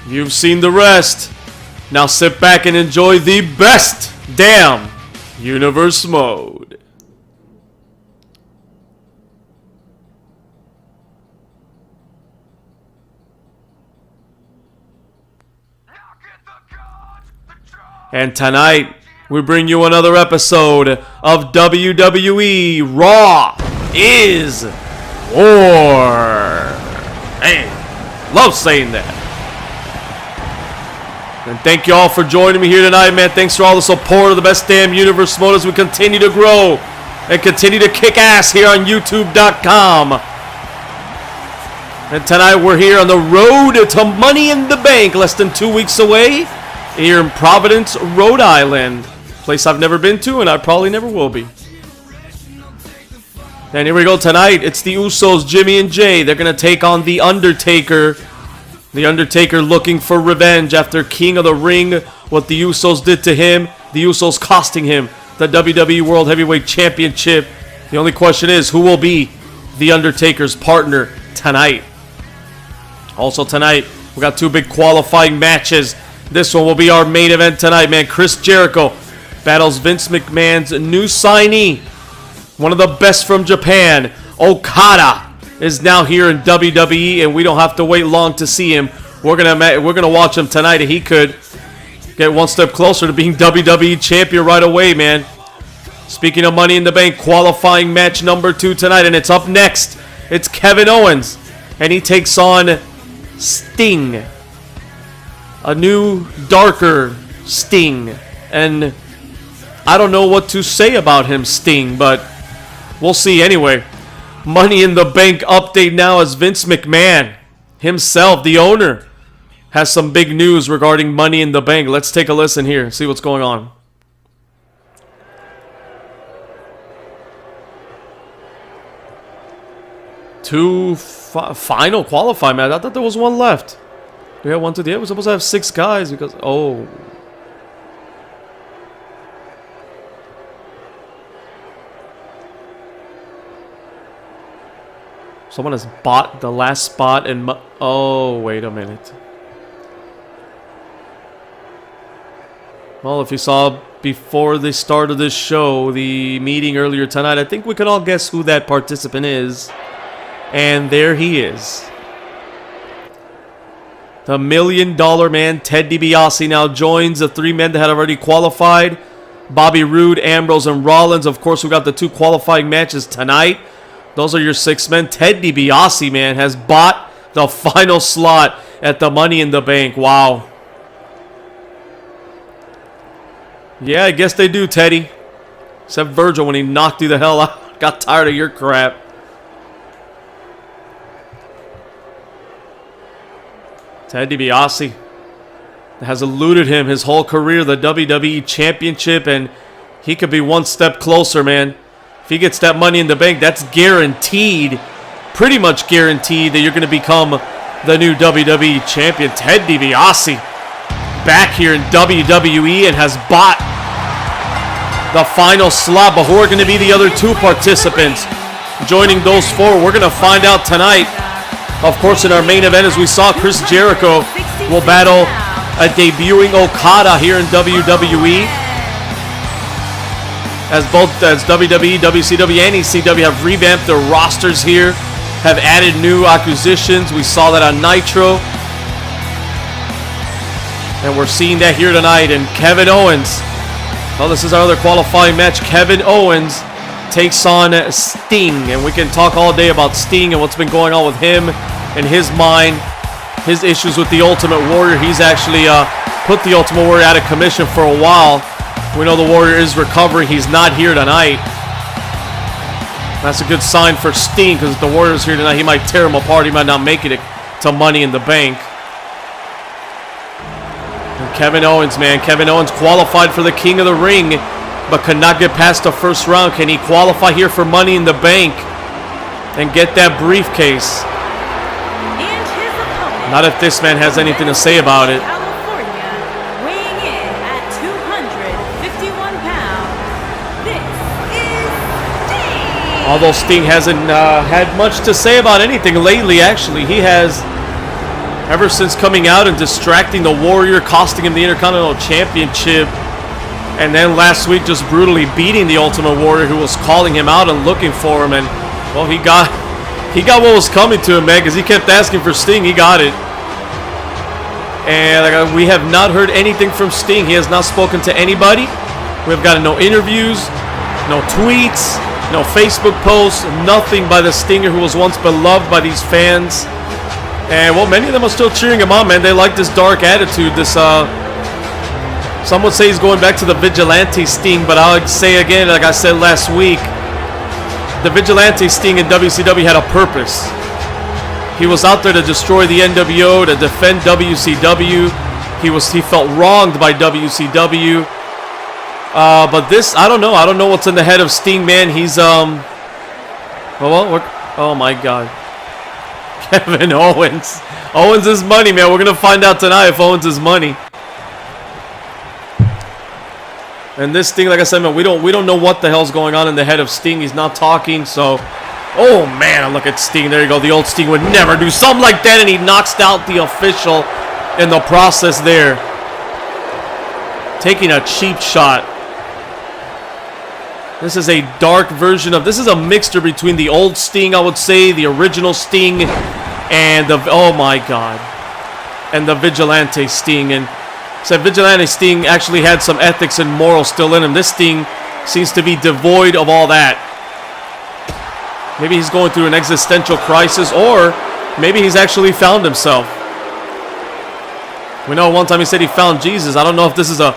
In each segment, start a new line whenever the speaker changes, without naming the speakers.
You've seen the rest. Now sit back and enjoy the best damn universe mode. And tonight, we bring you another episode of WWE RAW is War. Hey, love saying that. And thank you all for joining me here tonight, man. Thanks for all the support of the best damn universe mode as we continue to grow and continue to kick ass here on YouTube.com. And tonight we're here on the road to Money in the Bank, less than 2 weeks away, here in Providence, Rhode Island. Place I've never been to and I probably never will be. And here we go tonight. It's the Usos, Jimmy and Jay. They're going to take on the Undertaker. The Undertaker looking for revenge after King of the Ring, what the Usos did to him. The Usos costing him the WWE World Heavyweight Championship. The only question is, who will be the Undertaker's partner tonight? Also tonight, we got two big qualifying matches. This one will be our main event tonight, man. Chris Jericho battles Vince McMahon's new signee, one of the best from Japan, Okada, is now here in WWE, and we don't have to wait long to see him. We're gonna watch him tonight, and he could get one step closer to being WWE champion right away, man. Speaking of Money in the Bank, qualifying match number 2 tonight, and it's up next. It's Kevin Owens, and he takes on Sting, a new, darker Sting, and I don't know what to say about him, Sting, but we'll see anyway. Money in the Bank update now as Vince McMahon himself, the owner, has some big news regarding Money in the Bank. Let's take a listen here, see what's going on. Two final qualifying match. I thought there was one left. We had one to the end. We're supposed to have 6 guys because someone has bought the last spot in wait a minute. Well, if you saw before the start of this show, the meeting earlier tonight, I think we can all guess who that participant is. And there he is. The $1 Million Man, Ted DiBiase, now joins the 3 men that had already qualified. Bobby Roode, Ambrose, and Rollins. Of course, we got the 2 qualifying matches tonight. Those are your 6 men. Ted DiBiase, man, has bought the final slot at the Money in the Bank. Wow. Yeah, I guess they do, Teddy. Except Virgil when he knocked you the hell out. Got tired of your crap. Ted DiBiase has eluded him his whole career, the WWE Championship, and he could be one step closer, man. If he gets that Money in the Bank, that's guaranteed, pretty much guaranteed, that you're going to become the new WWE Champion. Ted DiBiase back here in WWE and has bought the final slot. But who are going to be the other 2 participants joining those 4? We're going to find out tonight. Of course, in our main event, as we saw, Chris Jericho will battle a debuting Okada here in WWE. As WWE, WCW, and ECW have revamped their rosters here, have added new acquisitions. We saw that on Nitro. And we're seeing that here tonight. And Kevin Owens, well, this is our other qualifying match. Kevin Owens takes on Sting. And we can talk all day about Sting and what's been going on with him and his mind, his issues with the Ultimate Warrior. He's actually put the Ultimate Warrior out of commission for a while. We know the Warrior is recovering. He's not here tonight. That's a good sign for Sting, because if the Warrior's here tonight, he might tear him apart. He might not make it to Money in the Bank. And Kevin Owens, man. Kevin Owens qualified for the King of the Ring, but could not get past the first round. Can he qualify here for Money in the Bank and get that briefcase? Not if this man has anything to say about it. Although Sting hasn't had much to say about anything lately, actually. He has Ever since coming out and distracting the Warrior, costing him the Intercontinental Championship, and then last week just brutally beating the Ultimate Warrior, who was calling him out and looking for him, and well, he got what was coming to him, man, because he kept asking for Sting. He got it. And we have not heard anything from Sting. He has not spoken to anybody. We've gotten no interviews, no tweets, no Facebook posts, nothing by the Stinger who was once beloved by these fans. And well, many of them are still cheering him on, man. They like this dark attitude. This some would say he's going back to the Vigilante Sting, but I would say again, like I said last week, the Vigilante Sting in WCW had a purpose. He was out there to destroy the NWO, to defend WCW. He felt wronged by WCW. But this, I don't know. I don't know what's in the head of Sting, man. He's oh my God. Kevin Owens. Owens is money, man. We're gonna find out tonight if Owens is money. And this Sting, like I said, man, we don't know what the hell's going on in the head of Sting. He's not talking, so oh man, look at Sting. There you go. The old Sting would never do something like that, and he knocks out the official in the process there. Taking a cheap shot. This is a dark version of, this is a mixture between the old Sting, I would say, the original Sting, and the, oh my God, and the Vigilante Sting. And so Vigilante Sting actually had some ethics and morals still in him. This Sting seems to be devoid of all that. Maybe he's going through an existential crisis, or maybe he's actually found himself. We know one time he said he found Jesus. I don't know if this is a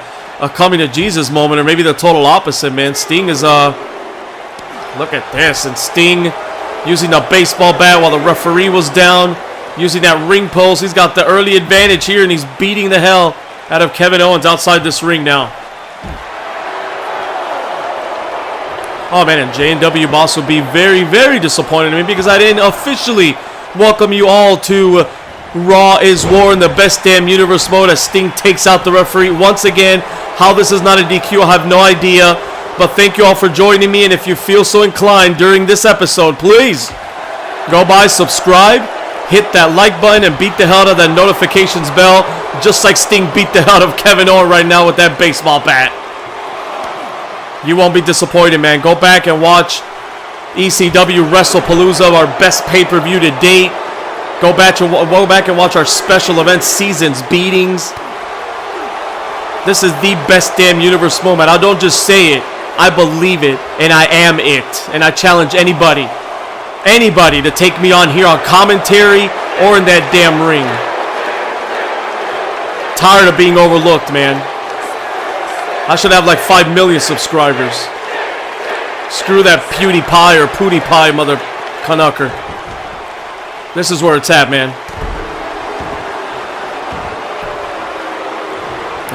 coming to Jesus moment, or maybe the total opposite, man. Sting is, look at this, and Sting using the baseball bat while the referee was down, using that ring post. He's got the early advantage here, and he's beating the hell out of Kevin Owens outside this ring now. Oh, man, and J&W Boss will be very, very disappointed in me because I didn't officially welcome you all to Raw is War in the Best Damn Universe mode as Sting takes out the referee. Once again, how this is not a DQ, I have no idea. But thank you all for joining me, and if you feel so inclined during this episode, please go by, subscribe, hit that like button, and beat the hell out of that notifications bell, just like Sting beat the hell out of Kevin Owens right now with that baseball bat. You won't be disappointed, man. Go back and watch ECW WrestlePalooza, our best pay-per-view to date. Go back and watch our special events, seasons, beatings. This is the best damn universe moment. I don't just say it. I believe it, and I am it. And I challenge anybody to take me on here on commentary or in that damn ring. Tired of being overlooked, man. I should have like 5 million subscribers. Screw that PewDiePie or PewDiePie, mother Canucker. This is where it's at, man.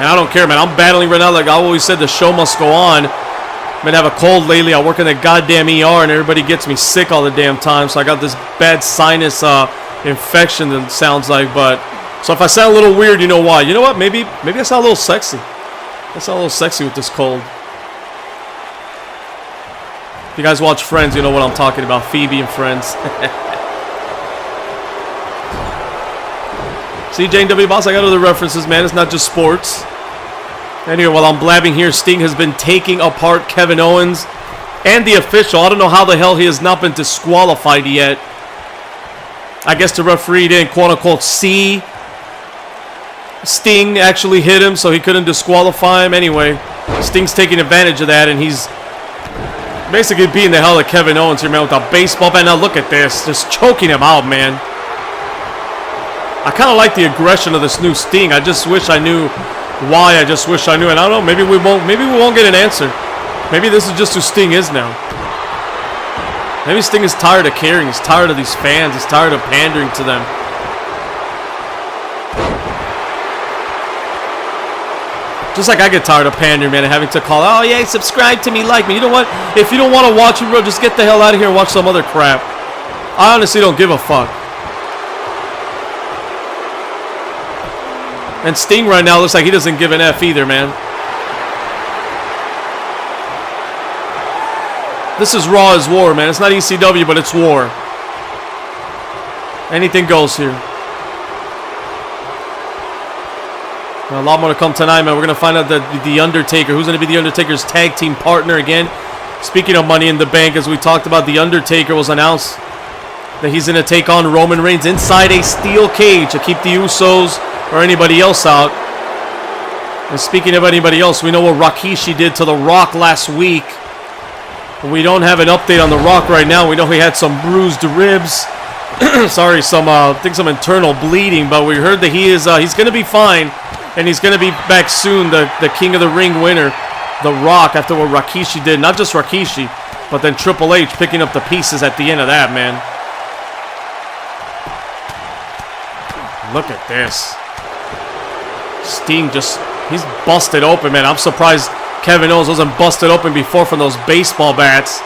And I don't care, man. I'm battling right now. Like I always said, the show must go on. I've been having a cold lately. I work in the goddamn ER, and everybody gets me sick all the damn time. So I got this bad sinus infection, that sounds like. But so if I sound a little weird, you know why. You know what? Maybe I sound a little sexy. I sound a little sexy with this cold. If you guys watch Friends, you know what I'm talking about. Phoebe and Friends. See, J&W Boss, I got other references, man. It's not just sports. Anyway, while I'm blabbing here, Sting has been taking apart Kevin Owens and the official. I don't know how the hell he has not been disqualified yet. I guess the referee didn't, quote-unquote, see Sting actually hit him, so he couldn't disqualify him. Anyway, Sting's taking advantage of that, and he's basically beating the hell out of Kevin Owens here, man, with a baseball bat. Now look at this. Just choking him out, man. I kind of like the aggression of this new Sting. I just wish I knew why. I just wish I knew. And I don't know. Maybe we won't get an answer. Maybe this is just who Sting is now. Maybe Sting is tired of caring. He's tired of these fans. He's tired of pandering to them. Just like I get tired of pandering, man, and having to call, oh yeah, subscribe to me, like me. You know what? If you don't want to watch me, bro, just get the hell out of here and watch some other crap. I honestly don't give a fuck. And Sting right now looks like he doesn't give an F either, man. This is Raw is War, man. It's not ECW, but it's war. Anything goes here. A lot more to come tonight, man. We're going to find out the Undertaker, who's going to be the Undertaker's tag team partner again. Speaking of Money in the Bank, as we talked about, the Undertaker was announced that he's going to take on Roman Reigns inside a steel cage to keep the Usos or anybody else out. And speaking of anybody else, we know what Rikishi did to The Rock last week. We don't have an update on The Rock right now. We know he had some bruised ribs. Sorry, I think some internal bleeding, but we heard that he's going to be fine, and he's going to be back soon, the King of the Ring winner, The Rock, after what Rikishi did. Not just Rikishi, but then Triple H picking up the pieces at the end of that, man. Look at this. Sting he's busted open, man. I'm surprised Kevin Owens wasn't busted open before from those baseball bats.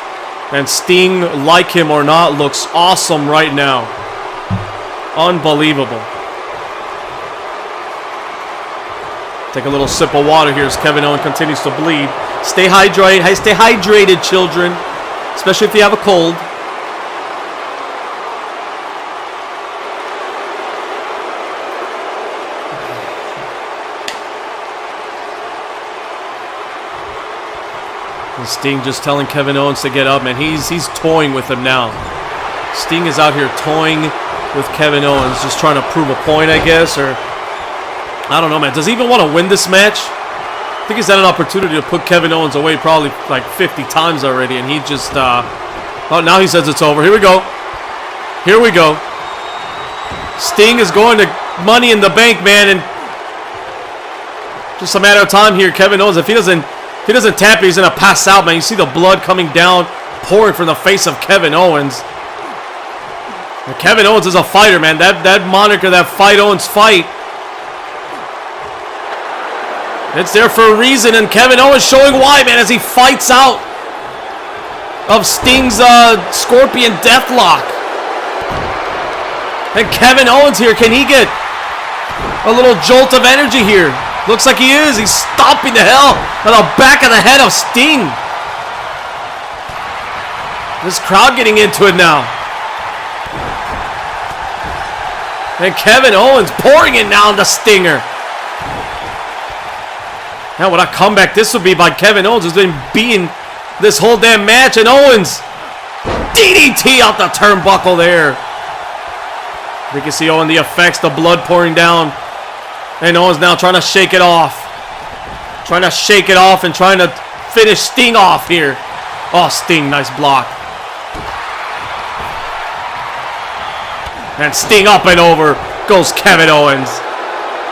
And Sting, like him or not, looks awesome right now. Unbelievable. Take a little sip of water here as Kevin Owens continues to bleed. Stay hydrated. Stay hydrated, children. Especially if you have a cold. And Sting just telling Kevin Owens to get up, man. He's toying with him now. Sting is out here toying with Kevin Owens, just trying to prove a point, I guess, or I don't know, man. Does he even want to win this match? I think he's had an opportunity to put Kevin Owens away probably like 50 times already, and he just oh, now he says it's over. Here we go. Here we go. Sting is going to Money in the Bank, man, and just a matter of time here. Kevin Owens, if he doesn't tap it, he's going to pass out, man. You see the blood coming down, pouring from the face of Kevin Owens. And Kevin Owens is a fighter, man. That moniker, that Fight Owens Fight, it's there for a reason, and Kevin Owens showing why, man, as he fights out of Sting's Scorpion Deathlock. And Kevin Owens here, can he get a little jolt of energy here? Looks like he is. He's stomping the hell on the back of the head of Sting. This crowd getting into it now. And Kevin Owens pouring it now on the Stinger. Now what a comeback this would be by Kevin Owens, who's been beating this whole damn match. And Owens, DDT out the turnbuckle there. You can see Owens, the effects, the blood pouring down. And Owens now trying to shake it off. Trying to shake it off and trying to finish Sting off here. Oh, Sting, nice block. And Sting up and over goes Kevin Owens.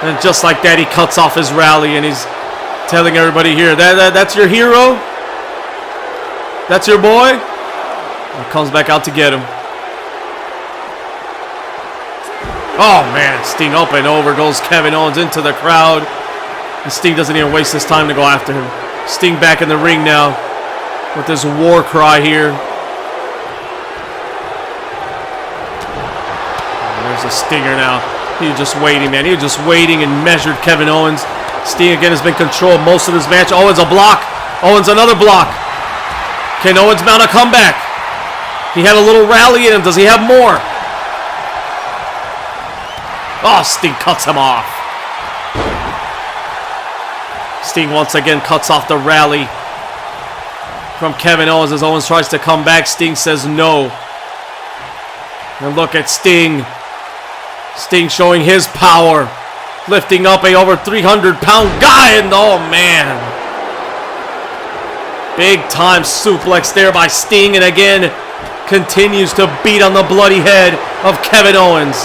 And just like that, he cuts off his rally and he's telling everybody here, that's your hero? That's your boy? And comes back out to get him. Oh, man, Sting up and over goes Kevin Owens into the crowd. And Sting doesn't even waste his time to go after him. Sting back in the ring now with this war cry here. And there's a Stinger now. He was just waiting, man. He was just waiting and measured Kevin Owens. Sting again has been controlled most of this match. Owens a block. Owens another block. Can Owens mount a comeback? He had a little rally in him. Does he have more? Oh, Sting cuts him off. Sting once again cuts off the rally from Kevin Owens as Owens tries to come back. Sting says no. And look at Sting. Sting showing his power. Lifting up a over 300-pound guy. And oh, man. Big time suplex there by Sting. And again, continues to beat on the bloody head of Kevin Owens.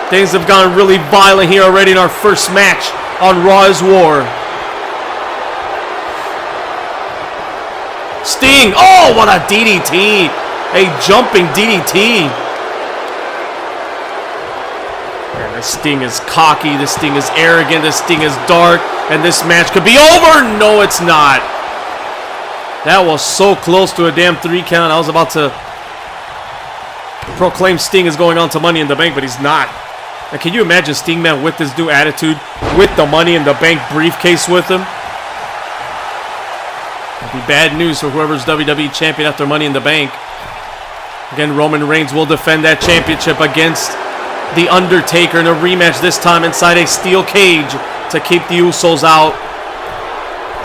Things have gone really violent here already in our first match on Raw is War. Sting. Oh, what a DDT. A jumping DDT. Man, this Sting is cocky. This Sting is arrogant. This Sting is dark. And this match could be over. No, it's not. That was so close to a damn 3 count. I was about to proclaim Sting is going on to Money in the Bank, but he's not. And can you imagine Sting, man, with this new attitude, with the Money in the Bank briefcase with him? It'd be bad news for whoever's WWE champion after Money in the Bank. Again, Roman Reigns will defend that championship against The Undertaker in a rematch, this time inside a steel cage to keep the Usos out.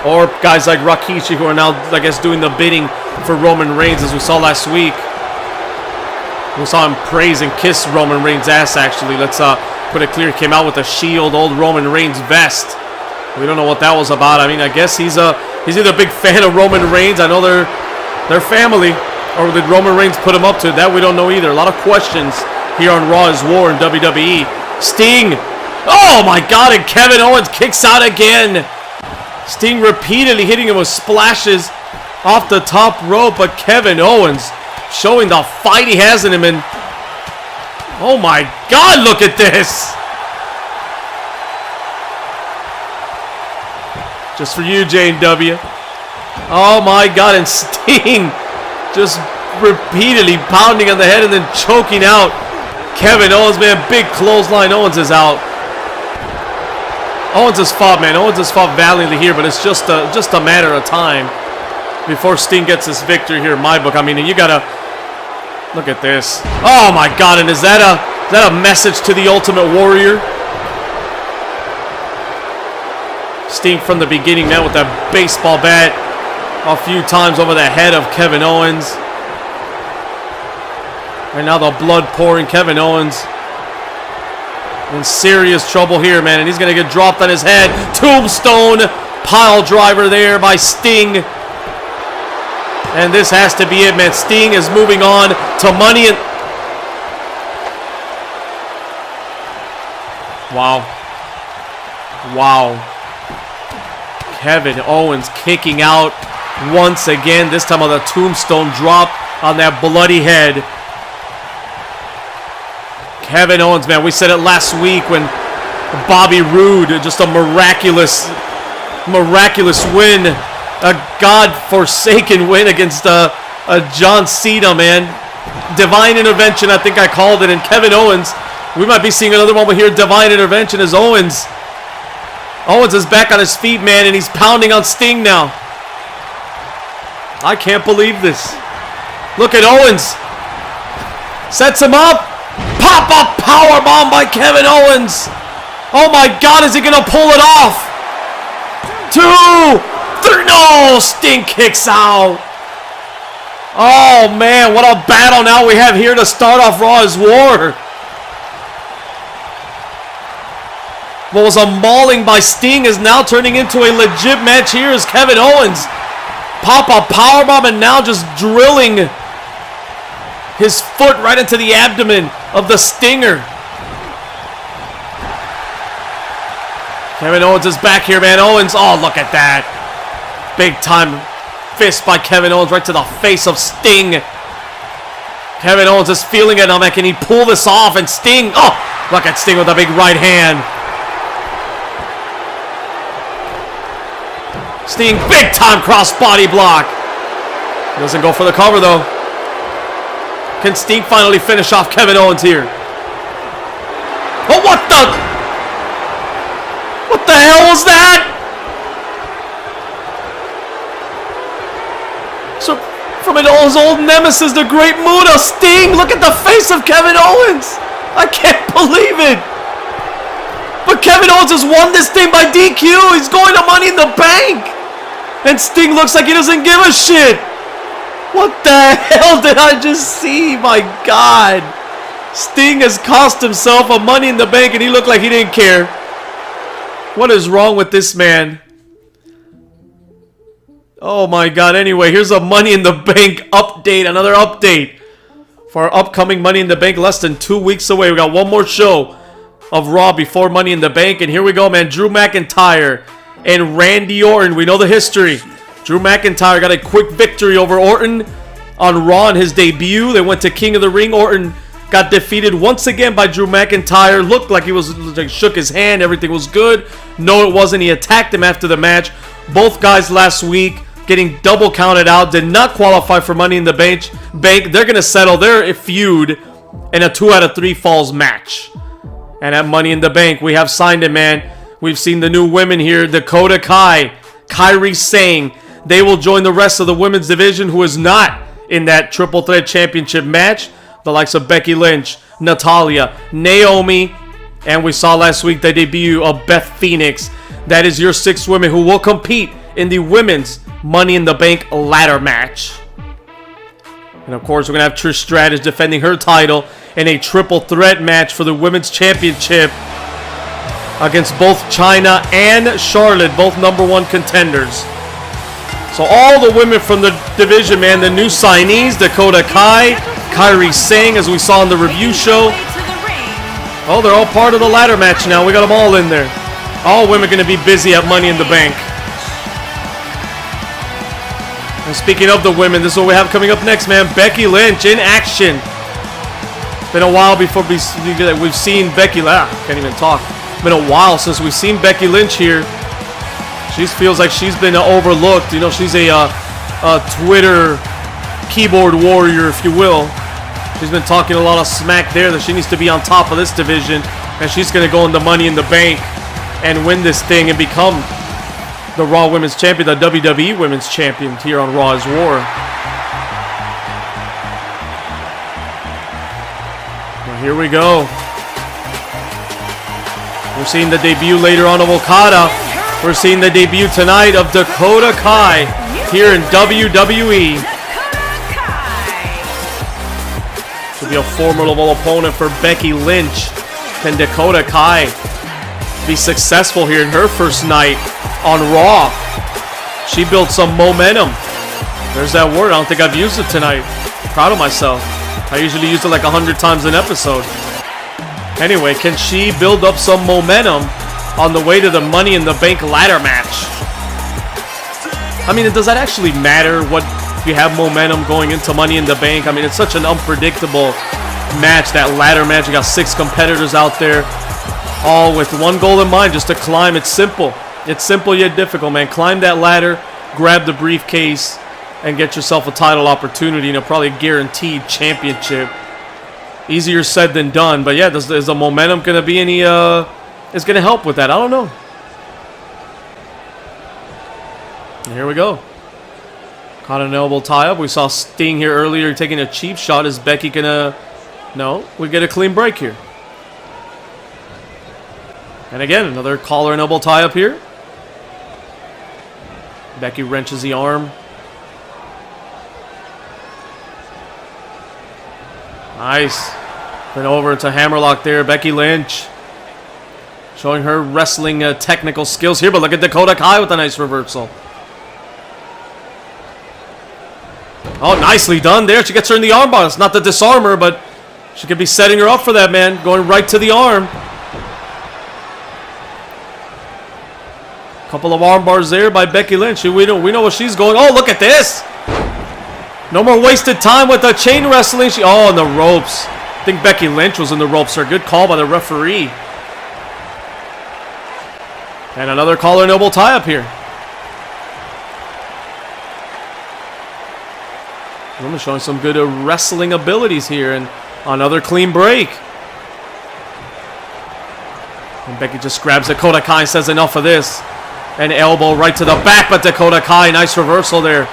Or guys like Rikishi who are now, I guess, doing the bidding for Roman Reigns, as we saw last week. We saw him praise and kiss Roman Reigns' ass, actually. Let's put it clear. He came out with a Shield old Roman Reigns vest. We don't know what that was about. I mean, I guess he's either a big fan of Roman Reigns. I know they're family. Or did Roman Reigns put him up to it? That we don't know either. A lot of questions here on Raw is War in WWE. Sting. Oh my God, and Kevin Owens kicks out again. Sting repeatedly hitting him with splashes off the top rope, but Kevin Owens showing the fight he has in him, and oh my God, look at this. Just for you, J&W. Oh my God, and Sting just repeatedly pounding on the head and then choking out Kevin Owens, man. Big clothesline. Owens is out. Owens has fought, man. Owens has fought valiantly here, but it's just a matter of time before Sting gets his victory here in my book. I mean, you gotta look at this. Oh my God! And is that a message to the Ultimate Warrior? Sting from the beginning, man, with that baseball bat a few times over the head of Kevin Owens. And now the blood pouring. Kevin Owens in serious trouble here, man, and he's gonna get dropped on his head. Tombstone pile driver there by Sting, and this has to be it, man. Sting is moving on to Money in... Wow. Kevin Owens kicking out once again, this time on the tombstone drop on that bloody head. Kevin Owens, man, we said it last week when Bobby Roode, just a miraculous win, a God-forsaken win against a John Cena, man. Divine intervention, I think I called it, and Kevin Owens, we might be seeing another moment here, divine intervention, as Owens is back on his feet, man, and he's pounding on Sting now. I can't believe this. Look at Owens. Sets him up. Pop-up powerbomb by Kevin Owens. Oh my God, is he going to pull it off? 2, 3, no! Sting kicks out. Oh man, what a battle now we have here to start off Raw is War. What was a mauling by Sting is now turning into a legit match here as Kevin Owens pop-up powerbomb and now just drilling his foot right into the abdomen of the Stinger. Kevin Owens is back here, man. Owens, oh, look at that. Big time fist by Kevin Owens right to the face of Sting. Kevin Owens is feeling it. Now, man, can he pull this off? And Sting, oh, look at Sting with a big right hand. Sting, big time cross body block. Doesn't go for the cover, though. Can Sting finally finish off Kevin Owens here? Oh, what the hell was that? So, from his old nemesis, the Great Muta, Sting, look at the face of Kevin Owens. I can't believe it. But Kevin Owens has won this thing by DQ. He's going to Money in the Bank. And Sting looks like he doesn't give a shit. What the hell did I just see? My God. Sting has cost himself a Money in the Bank and he looked like he didn't care. What is wrong with this man? Oh my God. Anyway, here's a Money in the Bank update. Another update for our upcoming Money in the Bank. Less than 2 weeks away. We got one more show of Raw before Money in the Bank. And here we go, man. Drew McIntyre and Randy Orton. We know the history. Drew McIntyre got a quick victory over Orton on Raw in his debut. They went to King of the Ring. Orton got defeated once again by Drew McIntyre. Looked like he was like, shook his hand. Everything was good. No, it wasn't. He attacked him after the match. Both guys last week getting double counted out. Did not qualify for Money in the Bank. They're going to settle their feud in a 2 out of 3 falls match. And at Money in the Bank, we have signed it, man. We've seen the new women here. Dakota Kai, Kairi Sane. They will join the rest of the women's division who is not in that triple threat championship match. The likes of Becky Lynch, Natalya, Naomi, And we saw last week the debut of Beth Phoenix. That is your 6 women who will compete in the women's Money in the Bank ladder match. And of course, we're going to have Trish Stratus defending her title in a triple threat match for the women's championship against both Chyna and Charlotte, both #1 contenders. So all the women from the division, man, the new signees, Dakota Kai, Kairi Sane, as we saw in the review show. Oh, they're all part of the ladder match now. We got them all in there. All women going to be busy at Money in the Bank. And speaking of the women, this is what we have coming up next, man. Becky Lynch in action. Been a while before we've seen Becky. Can't even talk. Been a while since we've seen Becky Lynch here. She feels like she's been overlooked. You know, she's a Twitter keyboard warrior, if you will. She's been talking a lot of smack there that she needs to be on top of this division, and she's going to go into Money in the Bank and win this thing and become the Raw Women's Champion, the WWE Women's Champion here on Raw is War. Well, here we go. We're seeing the debut later on of Okada. We're seeing the debut tonight of Dakota Kai here in WWE. Should be a formidable opponent for Becky Lynch. Can Dakota Kai be successful here in her first night on Raw? She built some momentum. There's that word. I don't think I've used it tonight. Proud of myself. I usually use it like 100 times an episode. Anyway, can she build up some momentum on the way to the Money in the Bank ladder match? I mean, does that actually matter what if you have momentum going into Money in the Bank? I mean, it's such an unpredictable match, that ladder match. You got 6 competitors out there, all with one goal in mind, just to climb. It's simple. It's simple yet difficult, man. Climb that ladder, grab the briefcase, and get yourself a title opportunity and probably a guaranteed championship. Easier said than done, but yeah, is the momentum going to be any, is going to help with that? I don't know. And here we go. Caught an elbow tie-up. We saw Sting here earlier taking a cheap shot. Is Becky going to... No, we get a clean break here. And again, another collar and elbow tie-up here. Becky wrenches the arm. Nice. Then over to hammerlock there. Becky Lynch showing her wrestling technical skills here. But look at Dakota Kai with a nice reversal. Oh, nicely done there. She gets her in the armbar. It's not the disarmer, but she could be setting her up for that, man. Going right to the arm. Couple of arm bars there by Becky Lynch. We know where she's going. Oh, look at this. No more wasted time with the chain wrestling. Oh, and the ropes. I think Becky Lynch was in the ropes, sir. Good call by the referee. And another collar and elbow tie-up here. Woman showing some good wrestling abilities here. And another clean break. And Becky just grabs Dakota Kai and says enough of this. An elbow right to the back, but Dakota Kai, nice reversal there.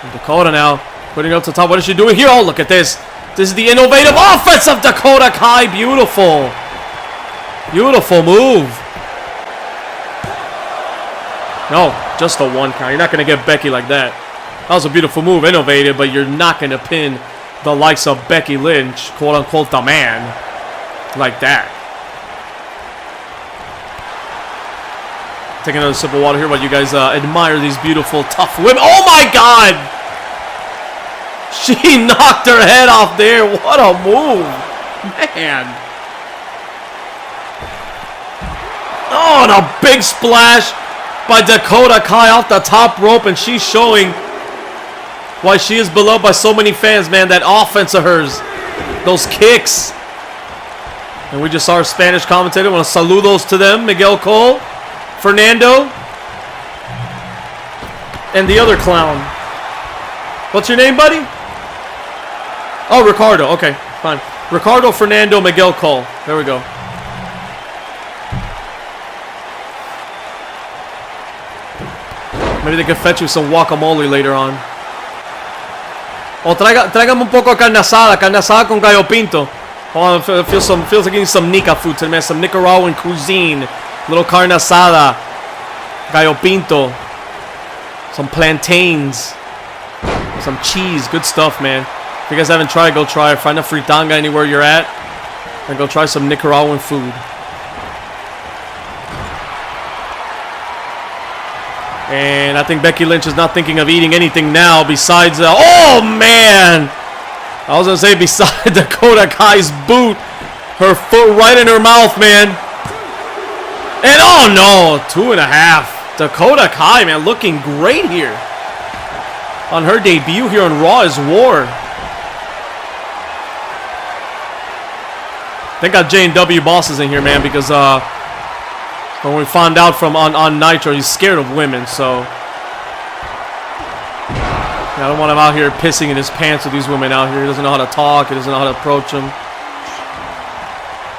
And Dakota now putting it up to top. What is she doing here? Oh, look at this. This is the innovative offense of Dakota Kai. Beautiful. Beautiful move. No, just a 1 count. You're not going to get Becky like that. That was a beautiful move, innovative, but you're not going to pin the likes of Becky Lynch, quote-unquote, the man, like that. Taking another sip of water here while you guys admire these beautiful, tough women. Oh my God! She knocked her head off there. What a move. Man. Oh, and a big splash by Dakota Kai off the top rope. And she's showing why she is beloved by so many fans, man. That offense of hers. Those kicks. And we just saw our Spanish commentator. I want to saludos to them. Miguel Cole. Fernando, and the other clown. What's your name, buddy? Oh, Ricardo. Okay, fine. Ricardo, Fernando, Miguel Cole. There we go. Maybe they can fetch you some guacamole later on. O tráigame un poco de carne asada con gallo pinto. Oh, it feels like eating some Nica food today, man. Some Nicaraguan cuisine. Little carne asada. Gallo pinto. Some plantains. Some cheese. Good stuff, man. If you guys haven't tried, go try it. Find a fritanga anywhere you're at. And go try some Nicaraguan food. And I think Becky Lynch is not thinking of eating anything now besides... oh, man! I was going to say besides Dakota Kai's boot. Her foot right in her mouth, man. And oh, no. 2.5. Dakota Kai, man, looking great here. On her debut here on Raw is War. They got J&W bosses in here, man, because when we found out from on Nitro, he's scared of women, so I don't want him out here pissing in his pants with these women out here. He doesn't know how to talk. He doesn't know how to approach them.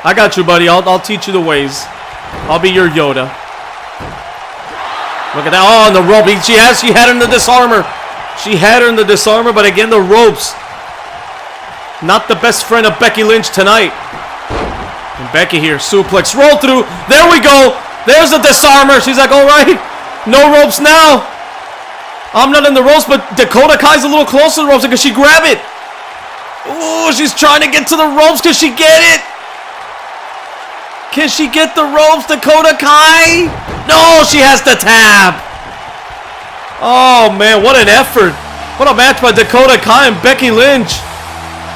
I got you, buddy. I'll teach you the ways. I'll be your Yoda. Look at that. Oh, and the rope. She had her in the disarmer. She had her in the disarmer, but again, the ropes. Not the best friend of Becky Lynch tonight. And Becky here, suplex, roll through. There we go. There's the disarmer. She's like, all right, no ropes now. I'm not in the ropes, but Dakota Kai's a little closer to the ropes. Can she grab it? Ooh, she's trying to get to the ropes. Can she get it? Can she get the ropes, Dakota Kai? No, she has to tap. Oh, man, what an effort. What a match by Dakota Kai and Becky Lynch.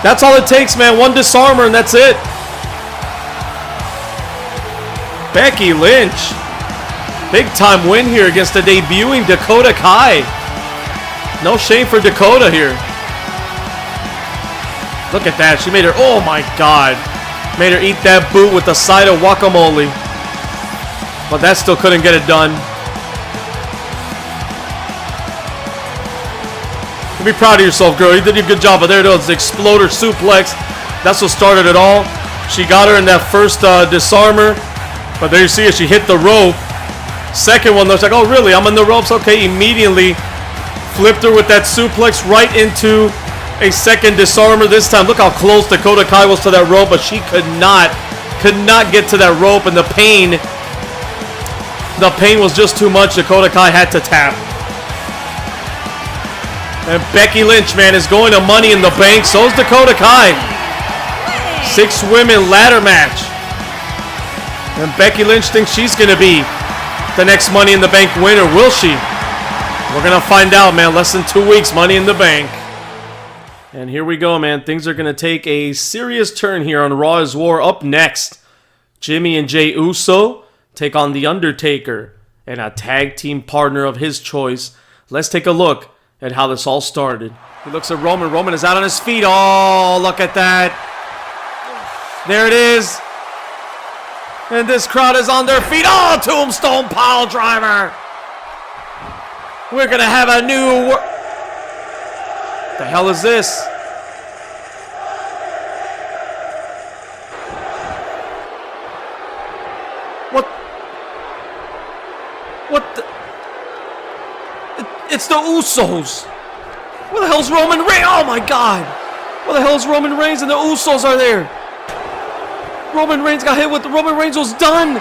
That's all it takes, man. One disarmer, and that's it. Becky Lynch. Big time win here against the debuting Dakota Kai. No shame for Dakota here. Look at that. She made her, oh my God. Made her eat that boot with a side of guacamole. But that still couldn't get it done. Be proud of yourself, girl. You did a good job. But there it is. The exploder suplex. That's what started it all. She got her in that first disarmer. But there you see it. She hit the rope. Second one, looks like, oh, really? I'm in the ropes? Okay, immediately flipped her with that suplex right into a second disarmer this time. Look how close Dakota Kai was to that rope, but she could not get to that rope, and the pain was just too much. Dakota Kai had to tap. And Becky Lynch, man, is going to Money in the Bank. So is Dakota Kai. 6 women ladder match. And Becky Lynch thinks she's going to be the next Money in the Bank winner. Will she? We're going to find out, man. Less than 2 weeks, Money in the Bank. And here we go, man. Things are going to take a serious turn here on Raw is War. Up next, Jimmy and Jey Uso take on The Undertaker and a tag team partner of his choice. Let's take a look at how this all started. He looks at Roman. Roman is out on his feet. Oh, look at that. There it is. And this crowd is on their feet. Oh, tombstone pile driver. We're going to have a new... The hell is this? What the... It's the Usos. Where the hell's Roman Reigns? Oh my God. Where the hell's Roman Reigns and the Usos are there? Roman Reigns got hit with the... Roman Reigns was done.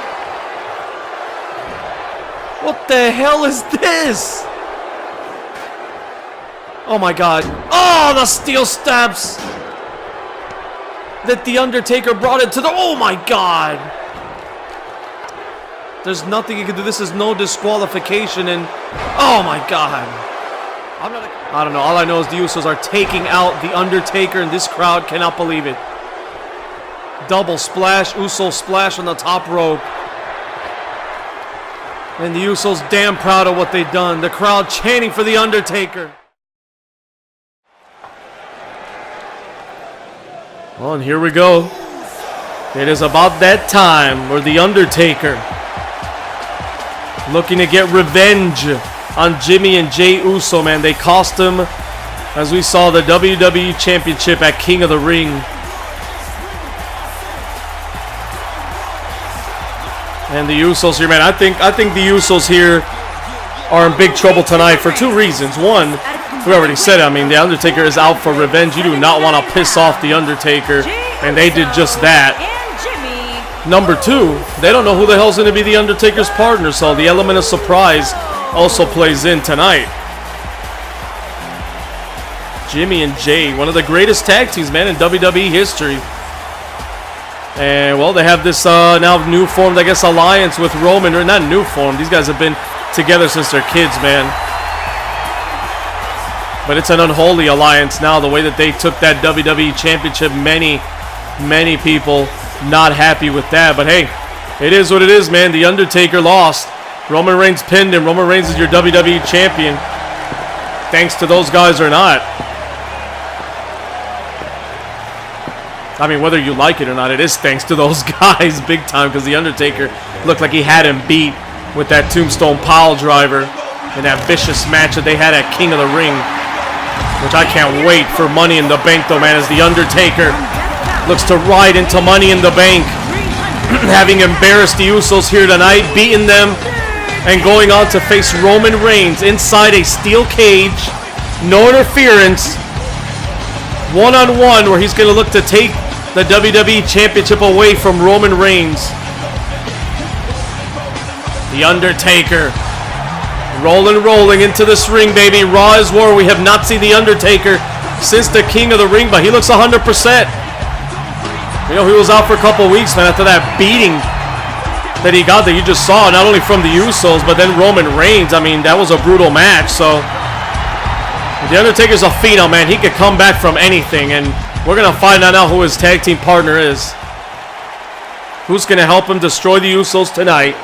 What the hell is this? Oh my God. Oh, the steel steps that The Undertaker brought into the... Oh my God. There's nothing you can do. This is no disqualification, and... Oh my God. I don't know. All I know is the Usos are taking out The Undertaker, and this crowd cannot believe it. Double splash. Uso splash on the top rope. And the Usos damn proud of what they've done. The crowd chanting for The Undertaker. Well, and here we go. It is about that time where The Undertaker, looking to get revenge on Jimmy and Jey Uso, man. They cost him, as we saw, the WWE Championship at King of the Ring. And the Usos here, man. I think the Usos here are in big trouble tonight for 2 reasons. One, we already said it. I mean, The Undertaker is out for revenge. You do not want to piss off The Undertaker. And they did just that. Number 2, they don't know who the hell's going to be the Undertaker's partner, so the element of surprise also plays in tonight. Jimmy and Jay, one of the greatest tag teams, man, in WWE history. And, well, they have this now new formed, I guess, alliance with Roman. Or not new formed. These guys have been together since they're kids, man. But it's an unholy alliance now, the way that they took that WWE Championship. Many people not happy with that. But, hey, it is what it is, man. The Undertaker lost. Roman Reigns pinned him. Roman Reigns is your WWE Champion. Thanks to those guys or not. I mean, whether you like it or not, it is thanks to those guys big time, because The Undertaker looked like he had him beat with that tombstone pile driver in that vicious match that they had at King of the Ring, which I can't wait for Money in the Bank, though, man, as The Undertaker looks to ride into Money in the Bank, having embarrassed the Usos here tonight, beating them, and going on to face Roman Reigns inside a steel cage, no interference, one-on-one, where he's going to look to take the WWE Championship away from Roman Reigns. The Undertaker rolling into this ring, baby. Raw is War. We have not seen The Undertaker since the King of the Ring, but he looks 100%. You know, he was out for a couple weeks, man, after that beating that he got that you just saw, not only from the Usos, but then Roman Reigns. I mean, that was a brutal match, so The Undertaker's a phenom, man. He could come back from anything, and we're going to find out now who his tag team partner is. Who's going to help him destroy the Usos tonight?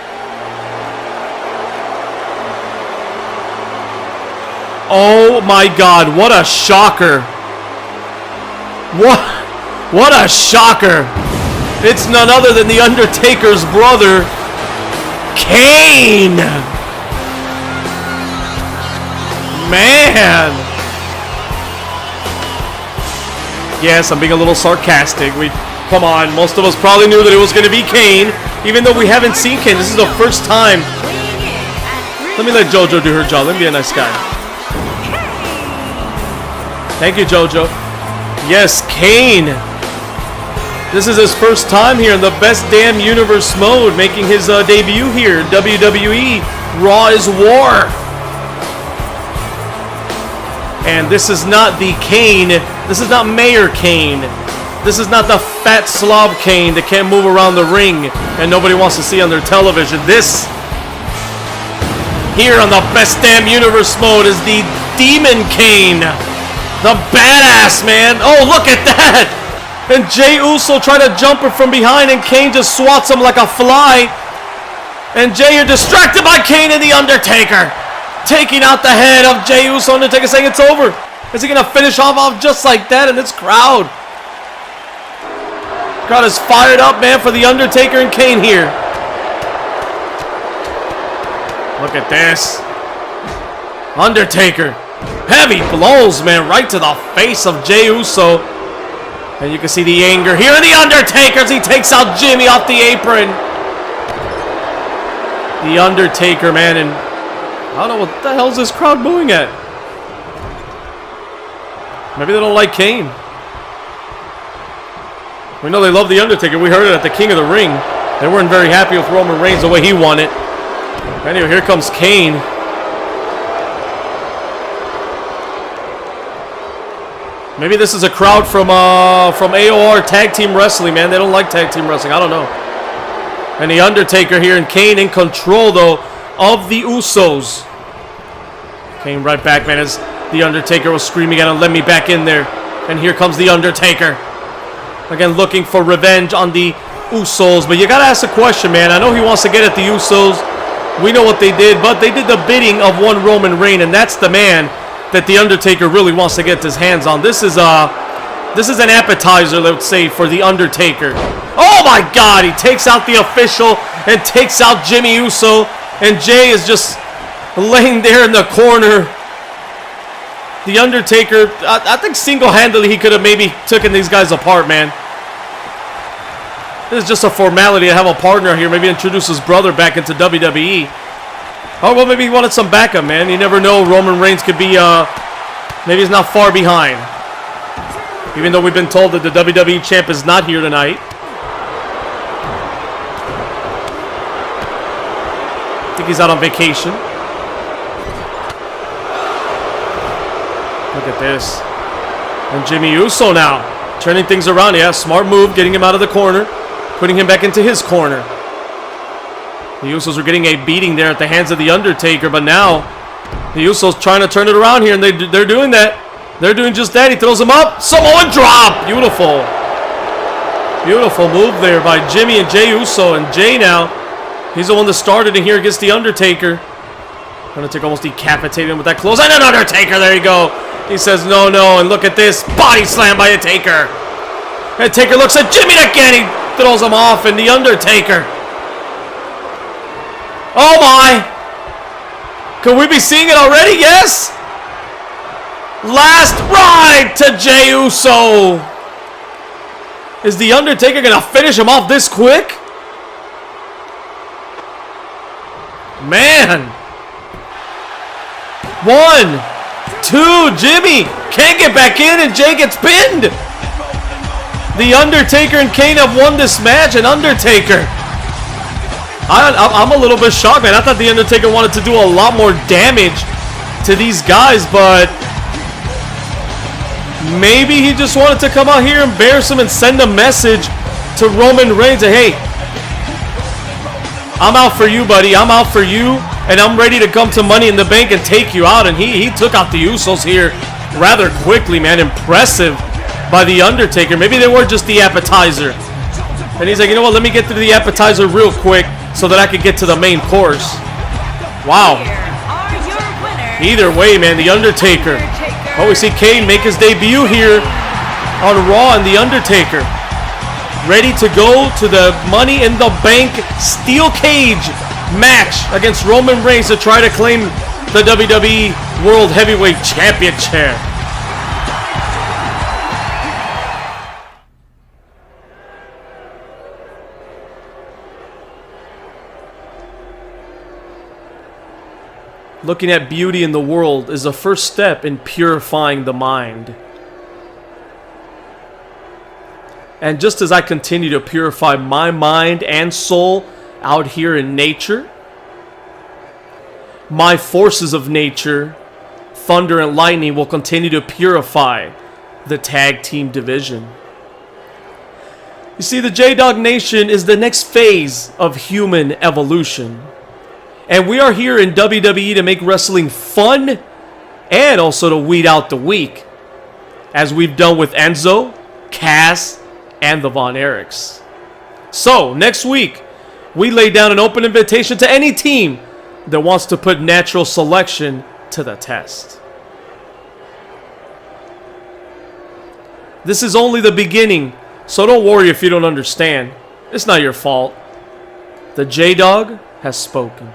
Oh my God, what a shocker. What a shocker. It's none other than The Undertaker's brother, Kane. Man. Yes, I'm being a little sarcastic. Come on, most of us probably knew that it was going to be Kane, even though we haven't seen Kane. This is the first time. Let me let JoJo do her job. Let me be a nice guy. Thank you, JoJo. Yes, Kane. This is his first time here in the Best Damn Universe mode, making his debut here. WWE RAW is War. And this is not the Kane. This is not Mayor Kane. This is not the fat slob Kane that can't move around the ring and nobody wants to see on their television. This, here on the Best Damn Universe mode, is the Demon Kane. The badass, man. Oh, look at that. And Jey Uso tried to jump her from behind and Kane just swats him like a fly. And Jey, you're distracted by Kane and The Undertaker. Taking out the head of Jey Uso. Undertaker saying it's over. Is he going to finish off just like that in this crowd? Crowd is fired up, man, for The Undertaker and Kane here. Look at this. Undertaker. Heavy blows, man, right to the face of Jey Uso. And you can see the anger here in The Undertaker as he takes out Jimmy off the apron. The Undertaker, man, and I don't know what the hell's this crowd booing at. Maybe they don't like Kane. We know they love The Undertaker. We heard it at the King of the Ring. They weren't very happy with Roman Reigns the way he won it. Anyway, here comes Kane. Maybe this is a crowd from AOR Tag Team Wrestling, man. They don't like Tag Team Wrestling. I don't know. And The Undertaker here, and Kane in control, though, of the Usos. Kane right back, man, as The Undertaker was screaming at him, let me back in there. And here comes The Undertaker. Again, looking for revenge on the Usos. But you got to ask a question, man. I know he wants to get at the Usos. We know what they did, but they did the bidding of one Roman Reigns, and that's the man that The Undertaker really wants to get his hands on. This is an appetizer, let's say, for The Undertaker. Oh my God, he takes out the official and takes out Jimmy Uso, and Jey is just laying there in the corner. The Undertaker, I think single-handedly he could have maybe taken these guys apart, man. This is just a formality to have a partner here, maybe introduce his brother back into WWE. Oh, well, maybe he wanted some backup, man. You never know. Roman Reigns could be, maybe he's not far behind. Even though we've been told that the WWE champ is not here tonight. I think he's out on vacation. Look at this. And Jimmy Uso now. Turning things around. Yeah, smart move. Getting him out of the corner. Putting him back into his corner. The Usos are getting a beating there at the hands of the Undertaker. But now, the Usos trying to turn it around here. And they're doing that. They're doing just that. He throws him up. Samoan drop. Beautiful. Beautiful move there by Jimmy and Jey Uso. And Jey now, he's the one that started it here against the Undertaker. Undertaker almost decapitated him with that close. And an Undertaker. There you go. He says, no, no. And look at this. Body slam by the Taker. And Taker looks at Jimmy again. He throws him off. And the Undertaker. Oh, my. Could we be seeing it already? Yes. Last ride to Jey Uso. Is the Undertaker going to finish him off this quick? Man. 1, 2, Jimmy can't get back in and Jey gets pinned. The Undertaker and Kane have won this match, and Undertaker. I'm a little bit shocked, man. I thought the Undertaker wanted to do a lot more damage to these guys, but maybe he just wanted to come out here, embarrass him, and send a message to Roman Reigns that, hey, I'm out for you, buddy. I'm out for you, and I'm ready to come to Money in the Bank and take you out. And he took out the Usos here rather quickly, man. Impressive by the Undertaker. Maybe they were just the appetizer. And he's like, you know what? Let me get through the appetizer real quick so that I can get to the main course. Wow. Either way, man, the Undertaker. Oh, we see Kane make his debut here on Raw, and the Undertaker ready to go to the Money in the Bank steel cage match against Roman Reigns to try to claim the WWE World Heavyweight Championship. Looking at beauty in the world is the first step in purifying the mind. And just as I continue to purify my mind and soul out here in nature, my forces of nature, thunder and lightning, will continue to purify the tag team division. You see, the J-Dogg Nation is the next phase of human evolution. And we are here in WWE to make wrestling fun and also to weed out the weak, as we've done with Enzo, Cass, and the Von Erichs. So, next week, we lay down an open invitation to any team that wants to put natural selection to the test. This is only the beginning, so don't worry if you don't understand. It's not your fault. The J-Dogg has spoken.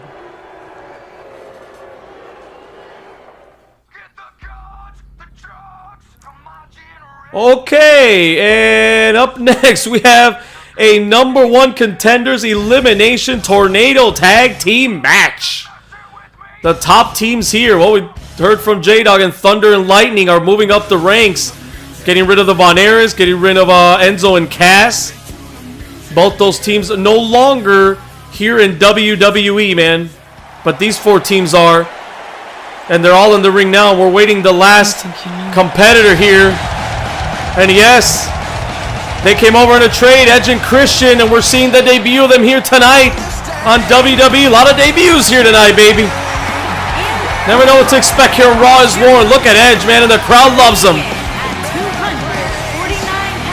Okay, and up next we have a number 1 contenders elimination tornado tag team match. The top teams here, well, we heard from J-Dogg, and Thunder and Lightning are moving up the ranks, getting rid of the Von Erichs, getting rid of Enzo and Cass. Both those teams no longer here in WWE, man, but these 4 teams are, and they're all in the ring now. We're waiting the last competitor here. And yes, they came over in a trade, Edge and Christian, and we're seeing the debut of them here tonight on WWE. A lot of debuts here tonight, baby. Never know what to expect here on Raw is War. Look at Edge, man, and the crowd loves him.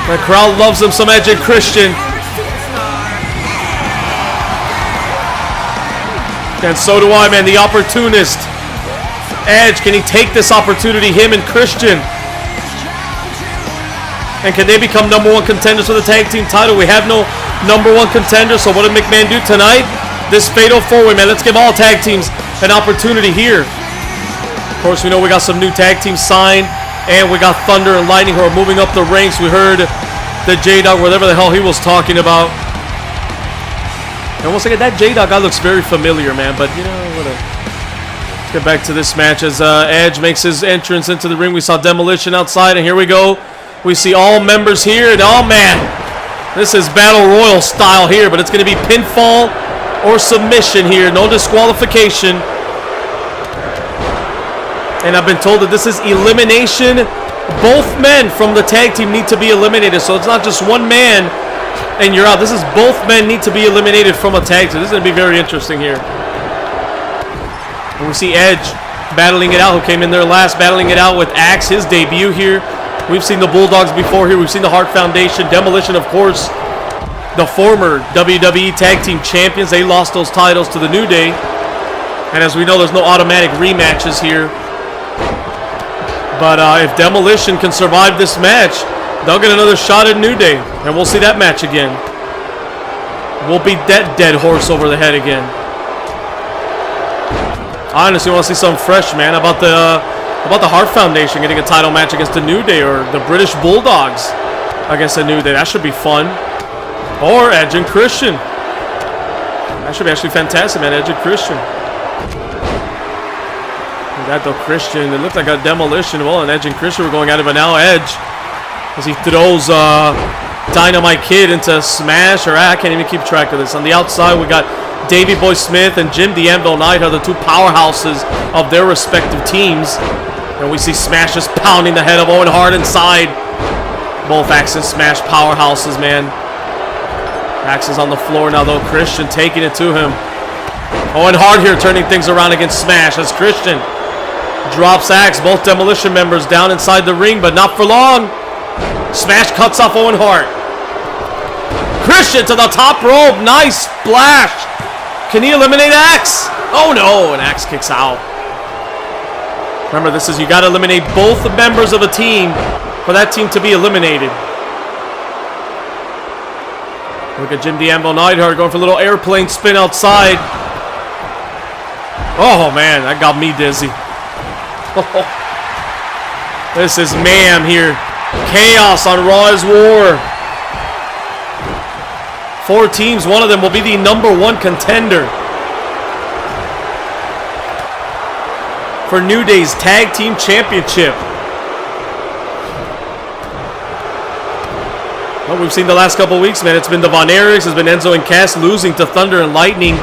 The crowd loves him some Edge and Christian. And so do I, man, the opportunist. Edge, can he take this opportunity, him and Christian? And can they become number 1 contenders for the tag team title? We have no number 1 contender, so what did McMahon do tonight? This fatal 4-way, man. Let's give all tag teams an opportunity here. Of course, we know we got some new tag teams signed, and we got Thunder and Lightning who are moving up the ranks. We heard the J-Dogg, whatever the hell he was talking about. And once again, that J-Dogg guy looks very familiar, man, but you know, whatever. Let's get back to this match as Edge makes his entrance into the ring. We saw Demolition outside, and here we go. We see all members here, and oh man, this is Battle Royal style here, but it's going to be pinfall or submission here. No disqualification. And I've been told that this is elimination. Both men from the tag team need to be eliminated, so it's not just one man and you're out. This is both men need to be eliminated from a tag team. This is going to be very interesting here. And we see Edge battling it out, who came in there last, battling it out with Axe, his debut here. We've seen the Bulldogs before here. We've seen the Hart Foundation. Demolition, of course, the former WWE Tag Team Champions. They lost those titles to the New Day. And as we know, there's no automatic rematches here. But if Demolition can survive this match, they'll get another shot at New Day. And we'll see that match again. We'll beat that dead horse over the head again. I honestly want to see something fresh, man. About the Hart Foundation getting a title match against the New Day, or the British Bulldogs against the New Day. That should be fun. Or Edge and Christian. That should be actually fantastic, man. Edge and Christian. That though, Christian, it looked like a Demolition. Well, and Edge and Christian were going at it, but now Edge, as he throws Dynamite Kid into Smash, or I can't even keep track of this. On the outside, we got Davey Boy Smith and Jim the Anvil Knight are the two powerhouses of their respective teams. And we see Smash just pounding the head of Owen Hart inside. Both Axe and Smash powerhouses, man. Axe is on the floor now, though. Christian taking it to him. Owen Hart here turning things around against Smash as Christian drops Axe. Both Demolition members down inside the ring, but not for long. Smash cuts off Owen Hart. Christian to the top rope. Nice splash. Can he eliminate Axe? Oh no, and Axe kicks out. Remember, this is, you got to eliminate both the members of a team for that team to be eliminated. Look at Jim the Anvil Neidhart going for a little airplane spin outside. Oh man, that got me dizzy. This is mayhem here. Chaos on Raw is War. 4 teams, one of them will be the #1 contender for New Day's Tag Team Championship. Well, we've seen the last couple weeks, man. It's been the Von Erichs, it's been Enzo and Cass losing to Thunder and Lightning.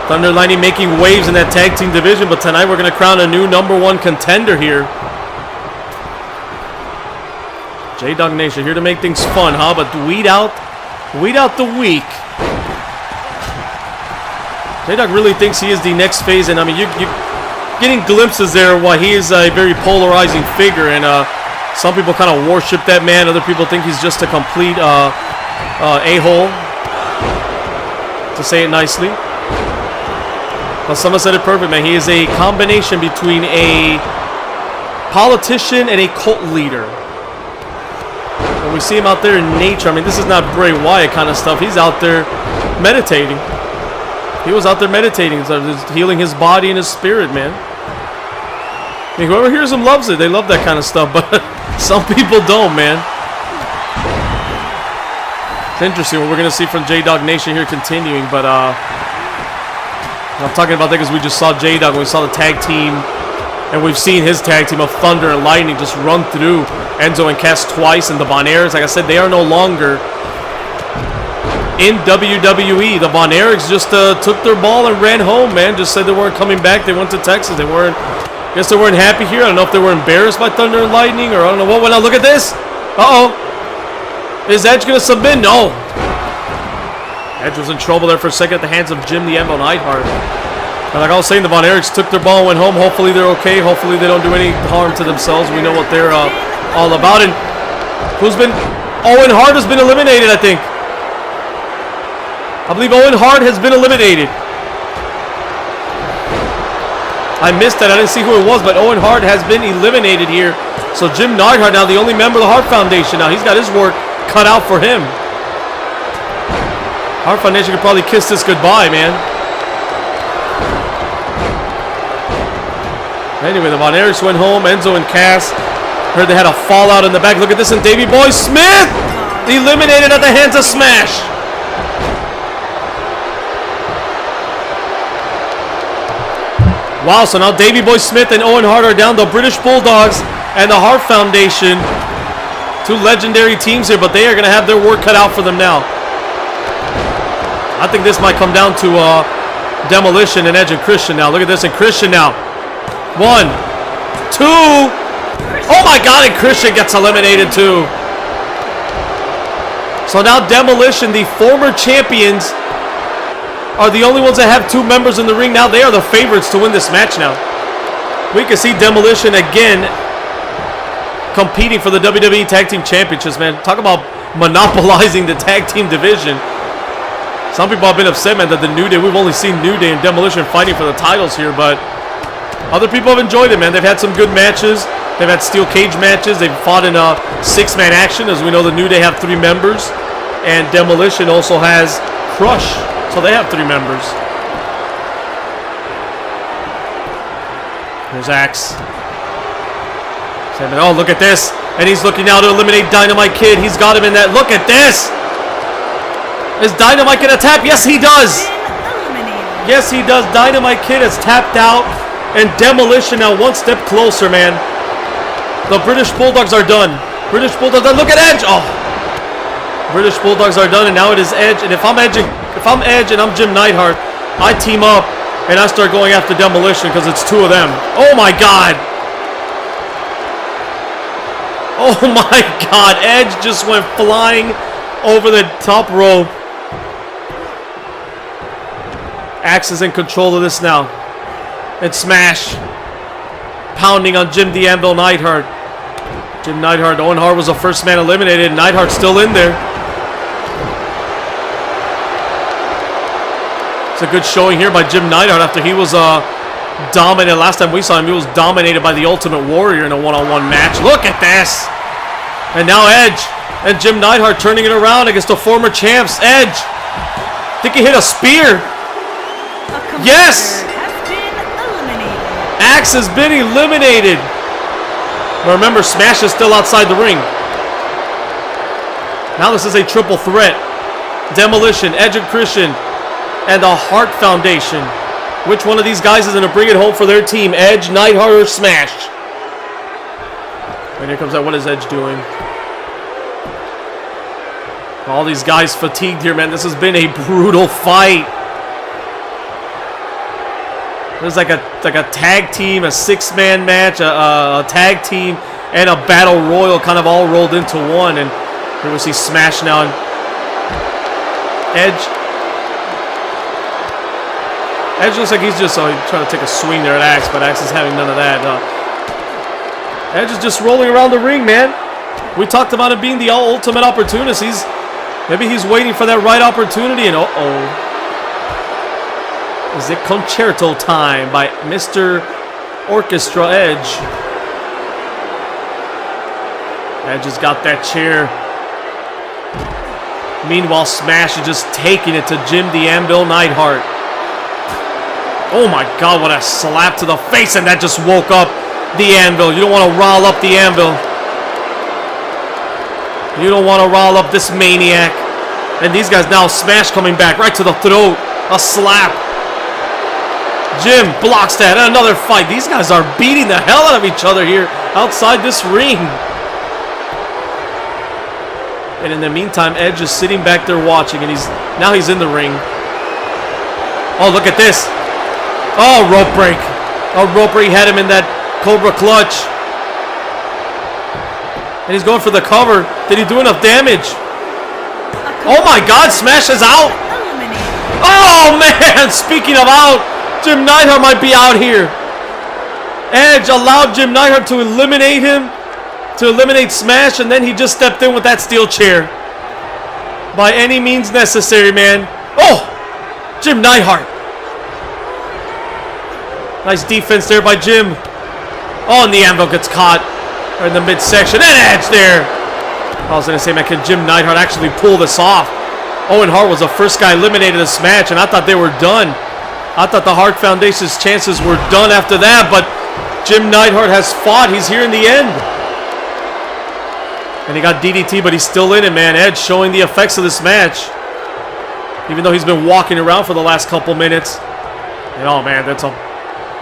Thunder and Lightning making waves in that tag team division, but tonight we're going to crown a new #1 contender here. J-Dogg Nation here to make things fun, huh? But weed out the weak. J-Dogg really thinks he is the next phase, and I mean, you're getting glimpses there why he is a very polarizing figure, and some people kind of worship that man. Other people think he's just a complete a-hole, to say it nicely. But someone said it perfect, man. He is a combination between a politician and a cult leader. When we see him out there in nature, I mean, this is not Bray Wyatt kind of stuff. He's out there meditating. He was out there meditating, so healing his body and his spirit, man. I mean, whoever hears him loves it. They love that kind of stuff, but some people don't, man. It's interesting what we're going to see from J-Dogg Nation here continuing, but I'm talking about that because we just saw J-Dogg, we saw the tag team, and we've seen his tag team of Thunder and Lightning just run through Enzo and Cass twice, and the Von Erichs, like I said, they are no longer in WWE. The Von Erichs just took their ball and ran home, man. Just said they weren't coming back. They went to Texas. They weren't, I guess they weren't happy here. I don't know if they were embarrassed by Thunder and Lightning, or I don't know what went on. Look at this. Uh-oh. Is Edge going to submit? No. Edge was in trouble there for a second at the hands of Jim the Anvil Neidhart. And like I was saying, the Von Erichs took their ball and went home. Hopefully they're okay. Hopefully they don't do any harm to themselves. We know what they're all about. And Owen Hart has been eliminated, I think. I believe Owen Hart has been eliminated. I missed that. I didn't see who it was, but Owen Hart has been eliminated here. So Jim Neidhart now the only member of the Hart Foundation. Now he's got his work cut out for him. Hart Foundation could probably kiss this goodbye, man. Anyway, the Von Erichs went home. Enzo and Cass, heard they had a fallout in the back. Look at this, and Davey Boy Smith eliminated at the hands of Smash. Wow, so now Davey Boy Smith and Owen Hart are down. The British Bulldogs and the Hart Foundation Two legendary teams here, but they are going to have their work cut out for them now. I think this might come down to Demolition and Edge and Christian now. Look at this, and Christian now. 1, 2. Oh my God, and Christian gets eliminated too. So now Demolition, the former champions, are the only ones that have 2 members in the ring now. They are the favorites to win this match now. We can see Demolition again competing for the WWE Tag Team Championships, man. Talk about monopolizing the tag team division. Some people have been upset, man, that the New Day, we've only seen New Day and Demolition fighting for the titles here, but other people have enjoyed it, man. They've had some good matches. They've had steel cage matches. They've fought in a 6-man action. As we know, the New Day have 3 members, and Demolition also has Crush, so they have 3 members. Here's Axe. Oh, look at this. And he's looking now to eliminate Dynamite Kid. He's got him in that. Look at this. Is Dynamite going to tap? Yes, he does. Yes, he does. Dynamite Kid has tapped out. And Demolition now 1 step closer, man. The British Bulldogs are done. British Bulldogs are done. Look at Edge. Oh. British Bulldogs are done, and now it is Edge. And if I'm Edge and I'm Jim Neidhart, I team up and I start going after Demolition because it's 2 of them. Oh my God. Oh my God, Edge just went flying over the top rope. Axe is in control of this now. And Smash. Pounding on Jim the Anvil Neidhart. Jim Neidhart, Owen Hart was the first man eliminated. Neidhart's still in there. It's a good showing here by Jim Neidhart after he was dominant. Last time we saw him, he was dominated by the Ultimate Warrior in a one-on-one match. Look at this. And now Edge and Jim Neidhart turning it around against the former champs. Edge. I think he hit a spear. Yes. Axe has been eliminated. But remember, Smash is still outside the ring. Now this is a triple threat. Demolition, Edge and Christian, and the Hart Foundation. Which one of these guys is going to bring it home for their team? Edge, Neidhart, or Smash? And here comes that. What is Edge doing? All these guys fatigued here, man. This has been a brutal fight. There's like a tag team, a 6-man match, a tag team, and a battle royal kind of all rolled into one. And here we see Smash now. And Edge looks like he's just trying to take a swing there at Axe, but Axe is having none of that. Edge is just rolling around the ring, man. We talked about him being the ultimate opportunist. Maybe he's waiting for that right opportunity, and uh-oh. Is it Concerto time by Mr. Orchestra Edge? Edge has got that chair. Meanwhile, Smash is just taking it to Jim the Anvil Neidhart. Oh my God, what a slap to the face, and that just woke up the Anvil. You don't want to rile up the Anvil. You don't want to rile up this maniac. And these guys now, Smash coming back right to the throat. A slap. Jim blocks that. And another fight. These guys are beating the hell out of each other here outside this ring. And in the meantime, Edge is sitting back there watching, and now he's in the ring. Oh, look at this. Oh, rope break. Oh, rope break had him in that Cobra clutch. And he's going for the cover. Did he do enough damage? Oh my God, Smash is out. Oh man, speaking of out, Jim Neidhart might be out here. Edge allowed Jim Neidhart to eliminate him, to eliminate Smash, and then he just stepped in with that steel chair. By any means necessary, man. Oh, Jim Neidhart. Nice defense there by Jim. Oh, and the Anvil gets caught in the midsection. And Edge there. I was going to say, man, can Jim Neidhart actually pull this off? Owen Hart was the first guy eliminated in this match, and I thought they were done. I thought the Hart Foundation's chances were done after that, but Jim Neidhart has fought. He's here in the end. And he got DDT, but he's still in it, man. Edge showing the effects of this match. Even though he's been walking around for the last couple minutes. And oh, man, that's a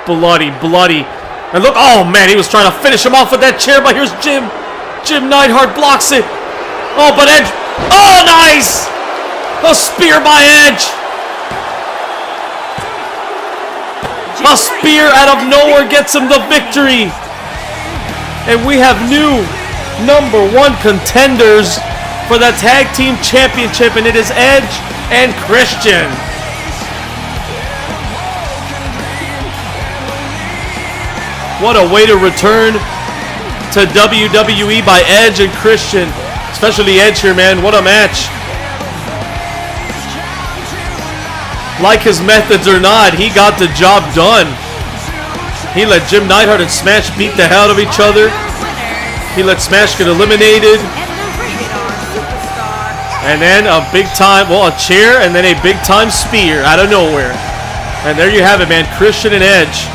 bloody. And look, oh, man, he was trying to finish him off with that chair, but here's Jim. Jim Neidhart blocks it. Oh, but Edge. Oh, nice. A spear by Edge. A spear out of nowhere gets him the victory. And we have new #1 contenders for the Tag Team Championship, and it is Edge and Christian. What a way to return to WWE by Edge and Christian. Especially Edge here, man. What a match. Like his methods or not, he got the job done. He let Jim Neidhart and Smash beat the hell out of each other. He let Smash get eliminated. And then a big time, well, a chair and then a big time spear out of nowhere. And there you have it, man. Christian and Edge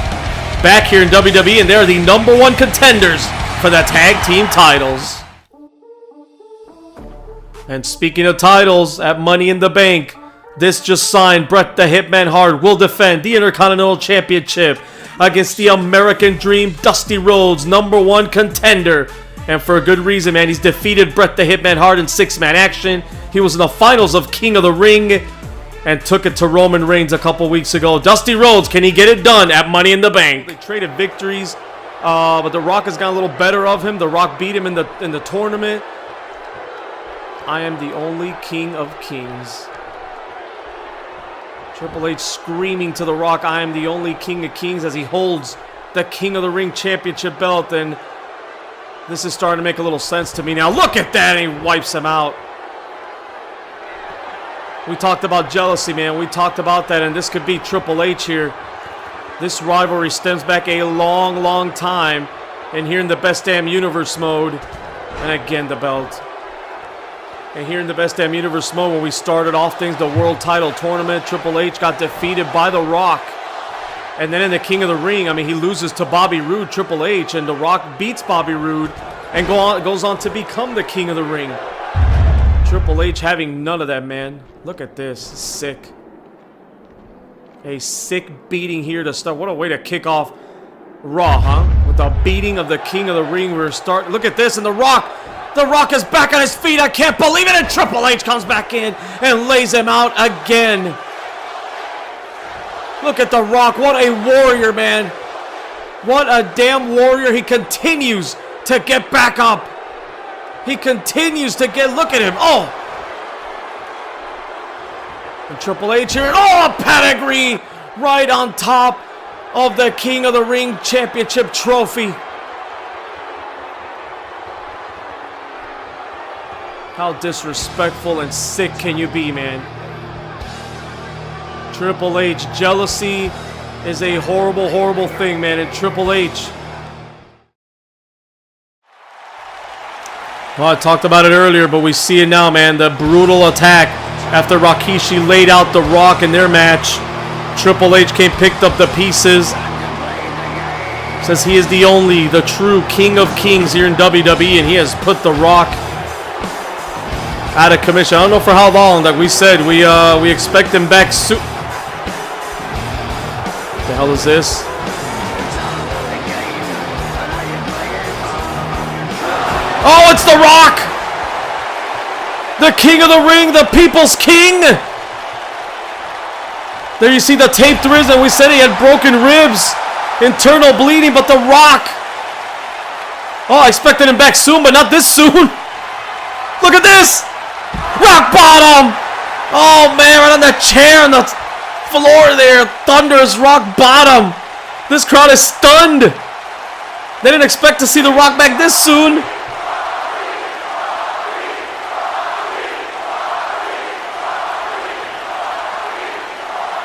back here in WWE, and they're the #1 contenders for the tag team titles. And speaking of titles, at Money in the Bank, this just signed. Bret the Hitman Hart will defend the Intercontinental Championship against the American Dream, Dusty Rhodes, #1 contender. And for a good reason, man. He's defeated Bret the Hitman Hart in 6-man action. He was in the finals of King of the Ring and took it to Roman Reigns a couple weeks ago. Dusty Rhodes, can he get it done at Money in the Bank? They traded victories, but The Rock has gotten a little better of him. The Rock beat him in the tournament. I am the only King of Kings. Triple H screaming to The Rock, I am the only King of Kings, as he holds the King of the Ring championship belt. And this is starting to make a little sense to me now. Look at that, and he wipes him out. We talked about jealousy, man. We talked about that, and this could be Triple H here. This rivalry stems back a long, long time. And here in the Best Damn Universe mode, and again the belt. And here in the Best Damn Universe mode, when we started off things, the World Title Tournament, Triple H got defeated by The Rock. And then in the King of the Ring, I mean, he loses to Bobby Roode, Triple H, and The Rock beats Bobby Roode and goes on to become the King of the Ring. Triple H having none of that, man. Look at this. Sick. A sick beating here to start. What a way to kick off Raw, huh? With the beating of the King of the Ring. Look at this, and The Rock is back on his feet. I can't believe it, and Triple H comes back in and lays him out again. Look at The Rock. What a warrior, man. What a damn warrior. He continues to get back up. He continues to get, look at him. Oh. And Triple H here. Oh, a pedigree right on top of the King of the Ring Championship trophy. How disrespectful and sick can you be, man? Triple H, jealousy is a horrible, horrible thing, man. And Triple H, well, I talked about it earlier, but we see it now, man. The brutal attack after Rikishi laid out The Rock in their match. Triple H came, picked up the pieces. Says he is the true King of Kings here in WWE, and he has put The Rock out of commission. I don't know for how long. Like we said, we expect him back soon. The hell is this? Oh, it's The Rock! The King of the Ring, the People's King! There you see the taped ribs, and we said he had broken ribs, internal bleeding, but The Rock. Oh, I expected him back soon, but not this soon. Look at this! Rock bottom! Oh man, right on the chair on the floor there. Thunderous rock bottom. This crowd is stunned. They didn't expect to see The Rock back this soon.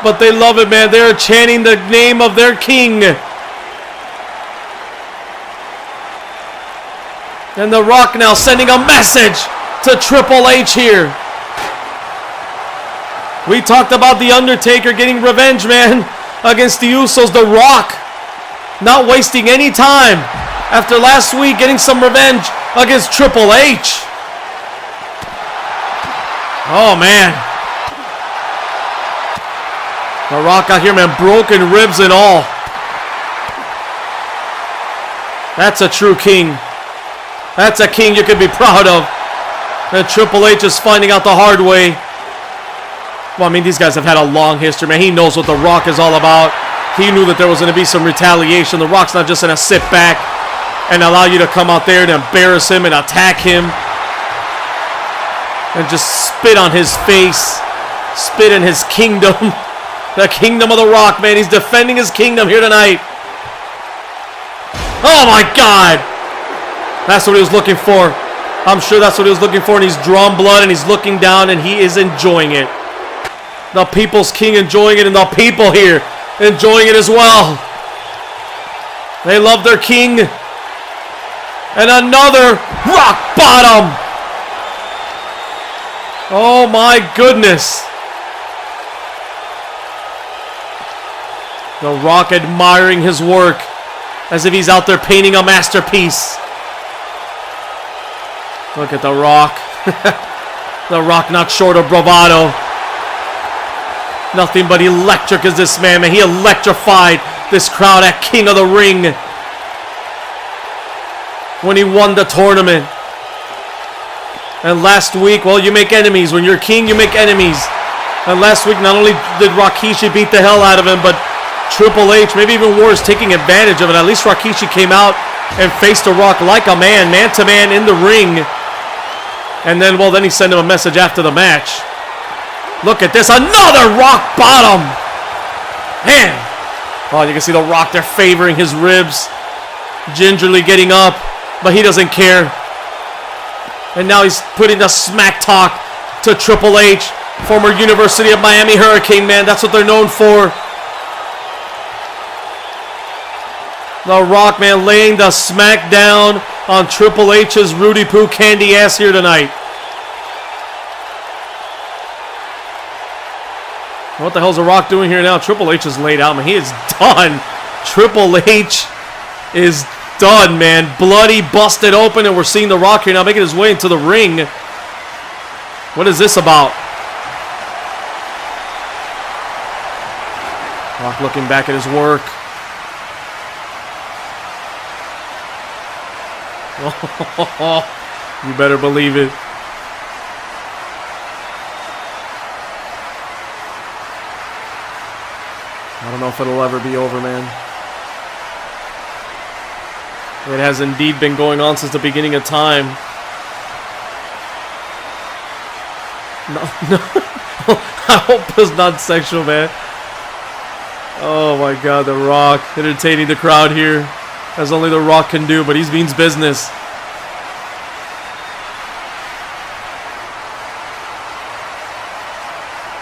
But they love it, man. They're chanting the name of their king. And The Rock now sending a message to Triple H here. We talked about The Undertaker getting revenge, man, against the Usos. The Rock not wasting any time after last week getting some revenge against Triple H. Oh, man. The Rock out here, man, broken ribs and all. That's a true king. That's a king you could be proud of. And Triple H is finding out the hard way. Well, I mean, these guys have had a long history, man. He knows what The Rock is all about. He knew that there was going to be some retaliation. The Rock's not just going to sit back and allow you to come out there and embarrass him and attack him. And just spit on his face. Spit in his kingdom. The kingdom of The Rock, man. He's defending his kingdom here tonight. Oh my God. That's what he was looking for. I'm sure that's what he was looking for. And he's drawn blood and he's looking down and he is enjoying it. The people's king enjoying it and the people here enjoying it as well. They love their king. And another rock bottom. Oh my goodness. The Rock admiring his work as if he's out there painting a masterpiece. Look at The Rock. The Rock not short of bravado. Nothing but electric is this man, man. He electrified this crowd at King of the Ring when he won the tournament. And last week, well, you make enemies. When you're king, you make enemies. And last week, not only did Rikishi beat the hell out of him, but Triple H, maybe even worse, taking advantage of it. At least Rikishi came out and faced The Rock like a man to man in the ring. And then, well, then he sent him a message after the match. Look at this, another rock bottom. Man. Oh, you can see The Rock there favoring his ribs. Gingerly getting up, but he doesn't care. And now he's putting the smack talk to Triple H, former University of Miami Hurricane, man. That's what they're known for. The Rock, man, laying the smack down on Triple H's Rudy Poo candy ass here tonight. What the hell's The Rock doing here now? Triple H is laid out, man. He is done. Triple H is done, man. Bloody, busted open, and we're seeing The Rock here now making his way into the ring. What is this about? Rock looking back at his work. You better believe it. I don't know if it'll ever be over, man. It has indeed been going on since the beginning of time. No. I hope it's not sexual, man. Oh my God, The Rock entertaining the crowd here, as only The Rock can do, but he means business.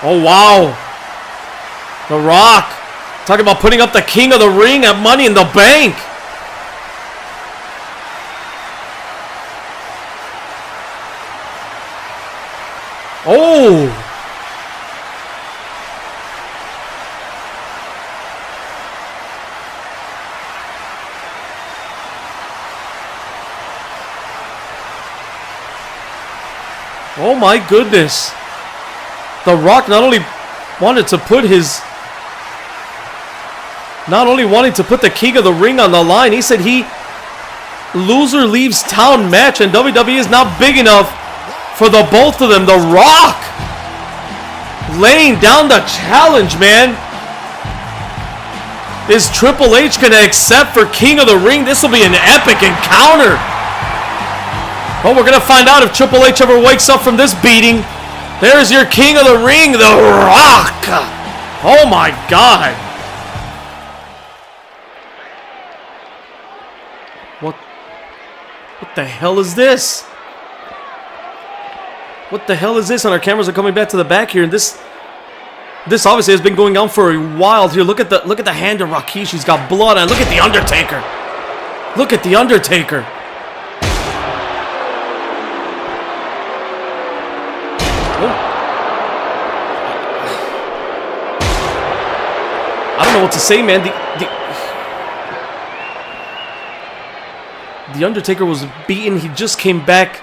Oh wow, The Rock talking about putting up the King of the Ring at Money in the Bank. Oh! Oh my goodness. The Rock not only wanted to put the King of the Ring on the line, he said loser leaves town match, and WWE is not big enough for the both of them. The Rock laying down the challenge, man. Is Triple H going to accept for King of the Ring? This will be an epic encounter. Well, we're going to find out if Triple H ever wakes up from this beating. There's your King of the Ring, The Rock. Oh my God. What the hell is this? What the hell is this? And our cameras are coming back to the back here, and this obviously has been going on for a while here. Look at the hand of Rikishi. He's got blood on. Look at the Undertaker. Look at the Undertaker. Oh. I don't know what to say, man. The Undertaker was beaten. He just came back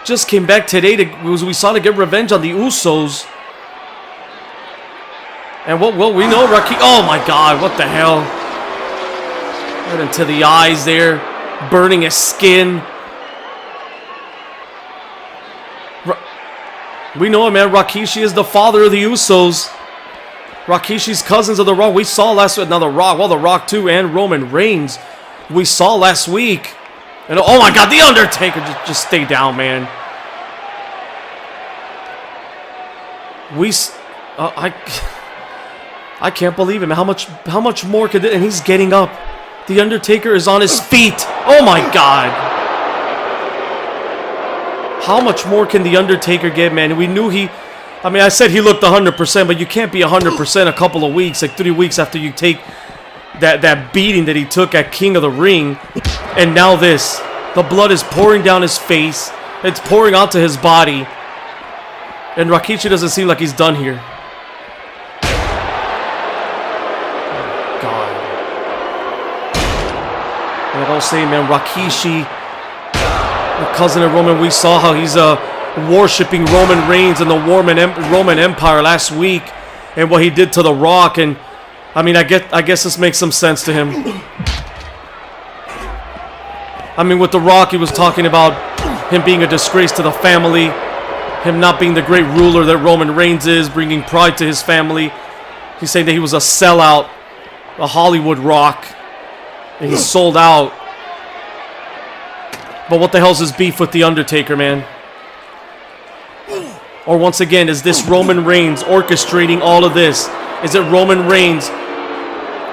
today we saw to get revenge on the Usos. And well, we know Rikishi. Oh my God, what the hell? Right into the eyes there, burning his skin. We know it, man. Rikishi is the father of the Usos. Rikishi's cousins of The Rock. We saw last week. Now The Rock. Well, The Rock too, and Roman Reigns. We saw last week. And oh my God, The Undertaker. Just stay down, man. I can't believe him. How much more could it? And he's getting up. The Undertaker is on his feet. Oh my God. How much more can The Undertaker get, man? We knew I mean, I said he looked 100%, but you can't be 100% a couple of weeks, like 3 weeks after you take that beating that he took at King of the Ring. And now this. The blood is pouring down his face. It's pouring onto his body. And Rikishi doesn't seem like he's done here. God. Like I was saying, man, Rikishi, the cousin of Roman, we saw how he's worshipping Roman Reigns and the Roman Empire last week, and what he did to The Rock. And I mean, I guess this makes some sense to him. I mean, with The Rock, he was talking about him being a disgrace to the family, him not being the great ruler that Roman Reigns is, bringing pride to his family. He's saying that he was a sellout, a Hollywood Rock, and he sold out. But what the hell's his beef with The Undertaker, man? Or once again, is this Roman Reigns orchestrating all of this? Is it Roman Reigns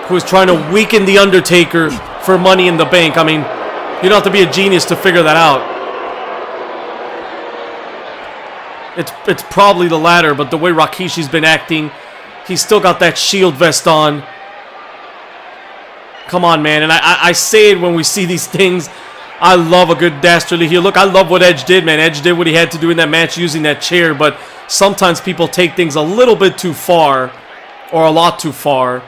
who is trying to weaken The Undertaker for Money in the Bank? I mean, you don't have to be a genius to figure that out. It's probably the latter, but the way Rikishi's been acting, he's still got that shield vest on. Come on, man. And I say it when we see these things. I love a good dastardly heel. Look, I love what Edge did, man. Edge did what he had to do in that match using that chair, but sometimes people take things a little bit too far, or a lot too far.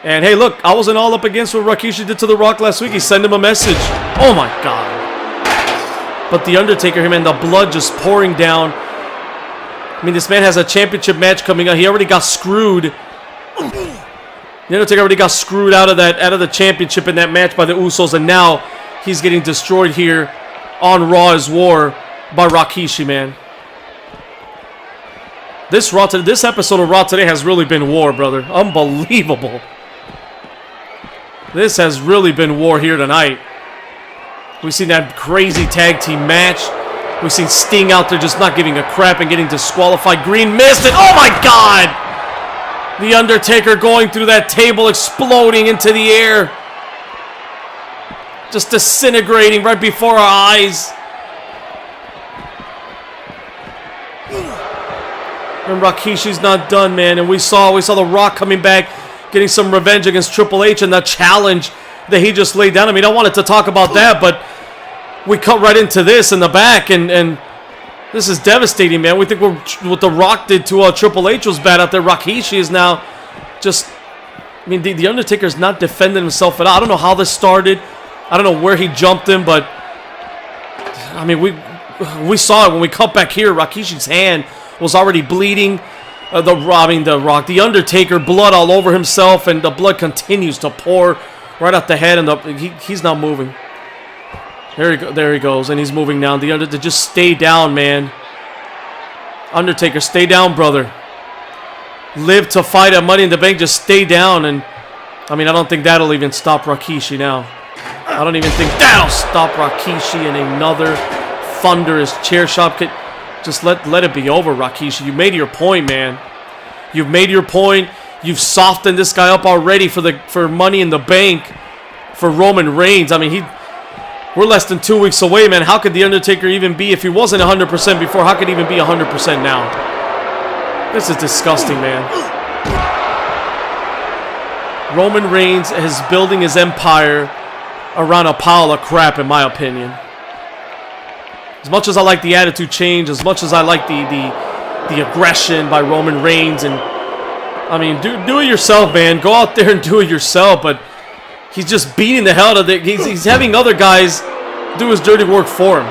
And hey, look, I wasn't all up against what Rikishi did to The Rock last week. He sent him a message. Oh my God. But The Undertaker, man, the blood just pouring down. I mean, this man has a championship match coming up. He already got screwed. The Undertaker already got screwed out of the championship in that match by the Usos, and now he's getting destroyed here on Raw is War by Rikishi, man. This episode of Raw today has really been war, brother. Unbelievable. This has really been war here tonight. We've seen that crazy tag team match. We've seen Sting out there just not giving a crap and getting disqualified. Green missed it. Oh my God! The Undertaker going through that table, exploding into the air. Just disintegrating right before our eyes. And Rikishi's not done, man. And we saw The Rock coming back, getting some revenge against Triple H and the challenge that he just laid down. I mean, I wanted to talk about that, but we cut right into this in the back, and this is devastating, man. We think what The Rock did to Triple H was bad out there. Rikishi is now just, I mean, the Undertaker's not defending himself at all. I don't know how this started. I don't know where he jumped him, but I mean, we saw it when we cut back here. Rikishi's hand was already bleeding. The Undertaker, blood all over himself, and the blood continues to pour right out the head, and he's not moving. There he goes, and he's moving now. The Undertaker, just stay down, man. Undertaker, stay down, brother. Live to fight at Money in the Bank. Just stay down, and I mean, I don't think that'll even stop Rikishi now. I don't even think that'll stop Rikishi in another thunderous chair shot. Just let it be over, Rikishi. You made your point, man. You've made your point. You've softened this guy up already for Money in the Bank, for Roman Reigns. I mean, we're less than 2 weeks away, man. How could The Undertaker even be, if he wasn't 100% before, how could he even be 100% now? This is disgusting, man. Roman Reigns is building his empire around a pile of crap, in my opinion. As much as I like the attitude change, as much as I like the aggression by Roman Reigns, and I mean, do it yourself, man. Go out there and do it yourself, but he's just beating the hell out of it. He's having other guys do his dirty work for him.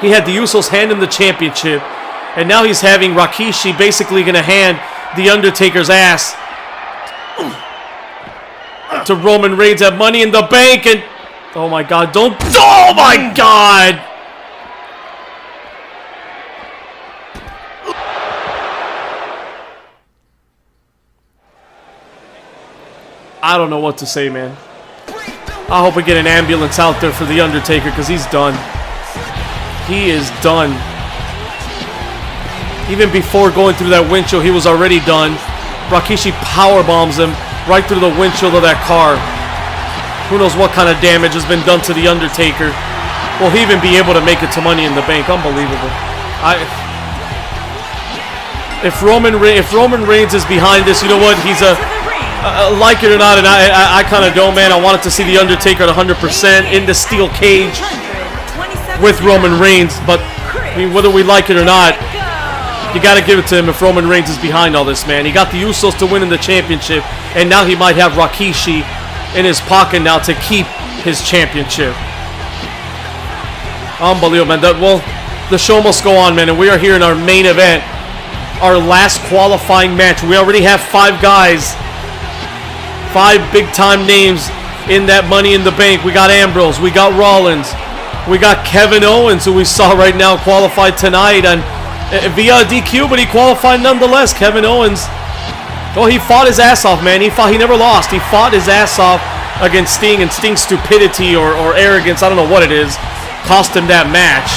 He had the Usos hand him the championship, and now he's having Rikishi basically going to hand The Undertaker's ass to Roman Reigns at Money in the Bank, and oh my God, oh my God! I don't know what to say, man. I hope we get an ambulance out there for the Undertaker, because he's done. He is done. Even before going through that windshield, he was already done. Rikishi powerbombs him right through the windshield of that car. Who knows what kind of damage has been done to the Undertaker. Will he even be able to make it to Money in the Bank? Unbelievable. If Roman Reigns is behind this, you know what? He's like it or not, and I kind of don't, man. I wanted to see the Undertaker at 100% in the steel cage with Roman Reigns, but I mean, whether we like it or not, you got to give it to him if Roman Reigns is behind all this, man. He got the Usos to win in the championship, and now he might have Rikishi in his pocket now to keep his championship. Unbelievable, man. Well, the show must go on, man, and we are here in our main event, our last qualifying match. We already have 5 guys, 5 big-time names in that Money in the Bank. We got Ambrose, we got Rollins, we got Kevin Owens, who we saw right now qualified tonight and via DQ, but he qualified nonetheless. Kevin Owens, oh, he fought his ass off, man. He never lost. He fought his ass off against Sting, and Sting's stupidity or arrogance, I don't know what it is, cost him that match.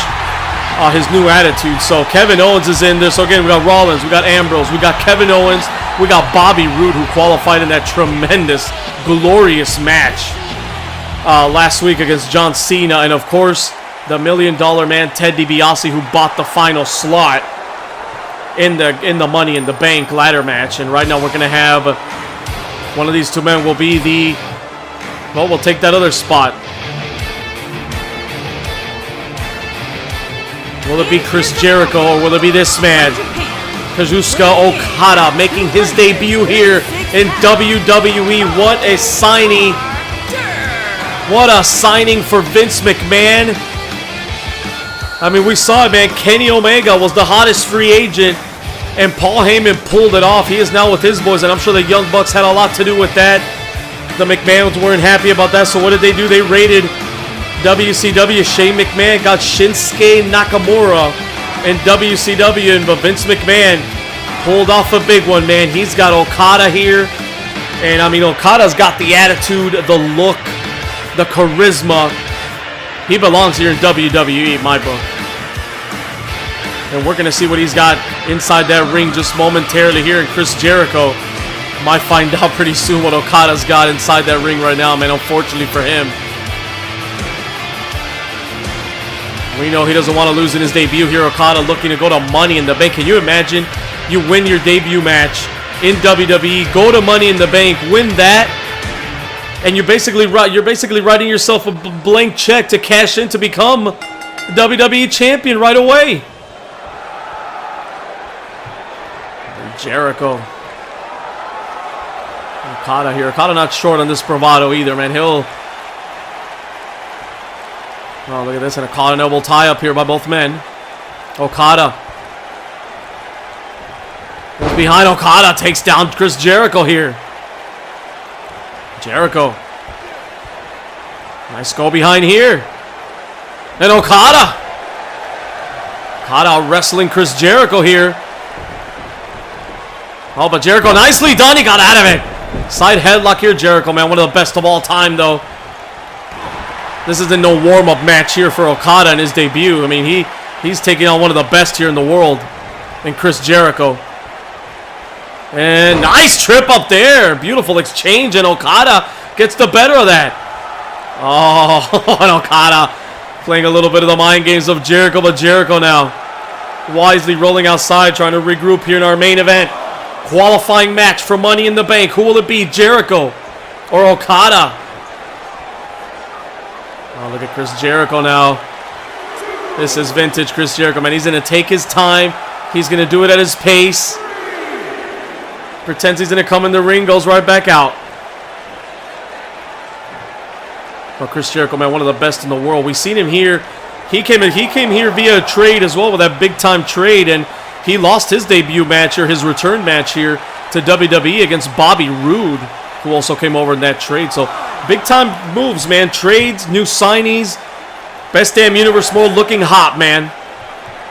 His new attitude. So Kevin Owens is in there. So again, we got Rollins, we got Ambrose, we got Kevin Owens, we got Bobby Roode, who qualified in that tremendous, glorious match last week against John Cena, and of course the $1 Million Man Ted DiBiase, who bought the final slot in the Money in the Bank ladder match. And right now we're gonna have one of these 2 men will be the, well, we'll take that other spot. Will it be Chris Jericho, or will it be this man, Kazuchika Okada, making his debut here in WWE? What a signing. What a signing for Vince McMahon. I mean, we saw it, man. Kenny Omega was the hottest free agent, and Paul Heyman pulled it off. He is now with his boys, and I'm sure the Young Bucks had a lot to do with that. The McMahons weren't happy about that, so what did they do? They raided WCW. Shane McMahon got Shinsuke Nakamura in WCW, but Vince McMahon pulled off a big one, man. He's got Okada here, and I mean, Okada's got the attitude, the look, the charisma. He belongs here in WWE, in my book. And we're going to see what he's got inside that ring just momentarily here. And Chris Jericho might find out pretty soon what Okada's got inside that ring right now, man, unfortunately for him. We know he doesn't want to lose in his debut here. Okada looking to go to Money in the Bank. Can you imagine? You win your debut match in WWE, go to Money in the Bank, win that, and you're basically writing yourself a blank check to cash in to become WWE champion right away. And Jericho. Okada here. Okada not short on this bravado either, man. Oh, look at this, and a collar and elbow tie up here by both men. Okada. Goes behind. Okada takes down Chris Jericho here. Jericho. Nice go behind here. And Okada. Okada wrestling Chris Jericho here. Oh, but Jericho nicely done. He got out of it. Side headlock here, Jericho, man. One of the best of all time, though. This isn't no warm-up match here for Okada in his debut. I mean, he's taking on one of the best here in the world in Chris Jericho. And nice trip up there. Beautiful exchange, and Okada gets the better of that. Oh, and Okada playing a little bit of the mind games of Jericho, but Jericho now wisely rolling outside, trying to regroup here in our main event. Qualifying match for Money in the Bank. Who will it be, Jericho or Okada? Oh, look at Chris Jericho now. This is vintage Chris Jericho, man. He's going to take his time. He's going to do it at his pace. Pretends he's going to come in the ring, goes right back out. Well, Chris Jericho, man, one of the best in the world. We've seen him here. He came here via a trade as well, with that big-time trade, and he lost his debut match, or his return match here to WWE against Bobby Roode, who also came over in that trade. So big-time moves, man. Trades, new signees. Best damn universe mode looking hot, man.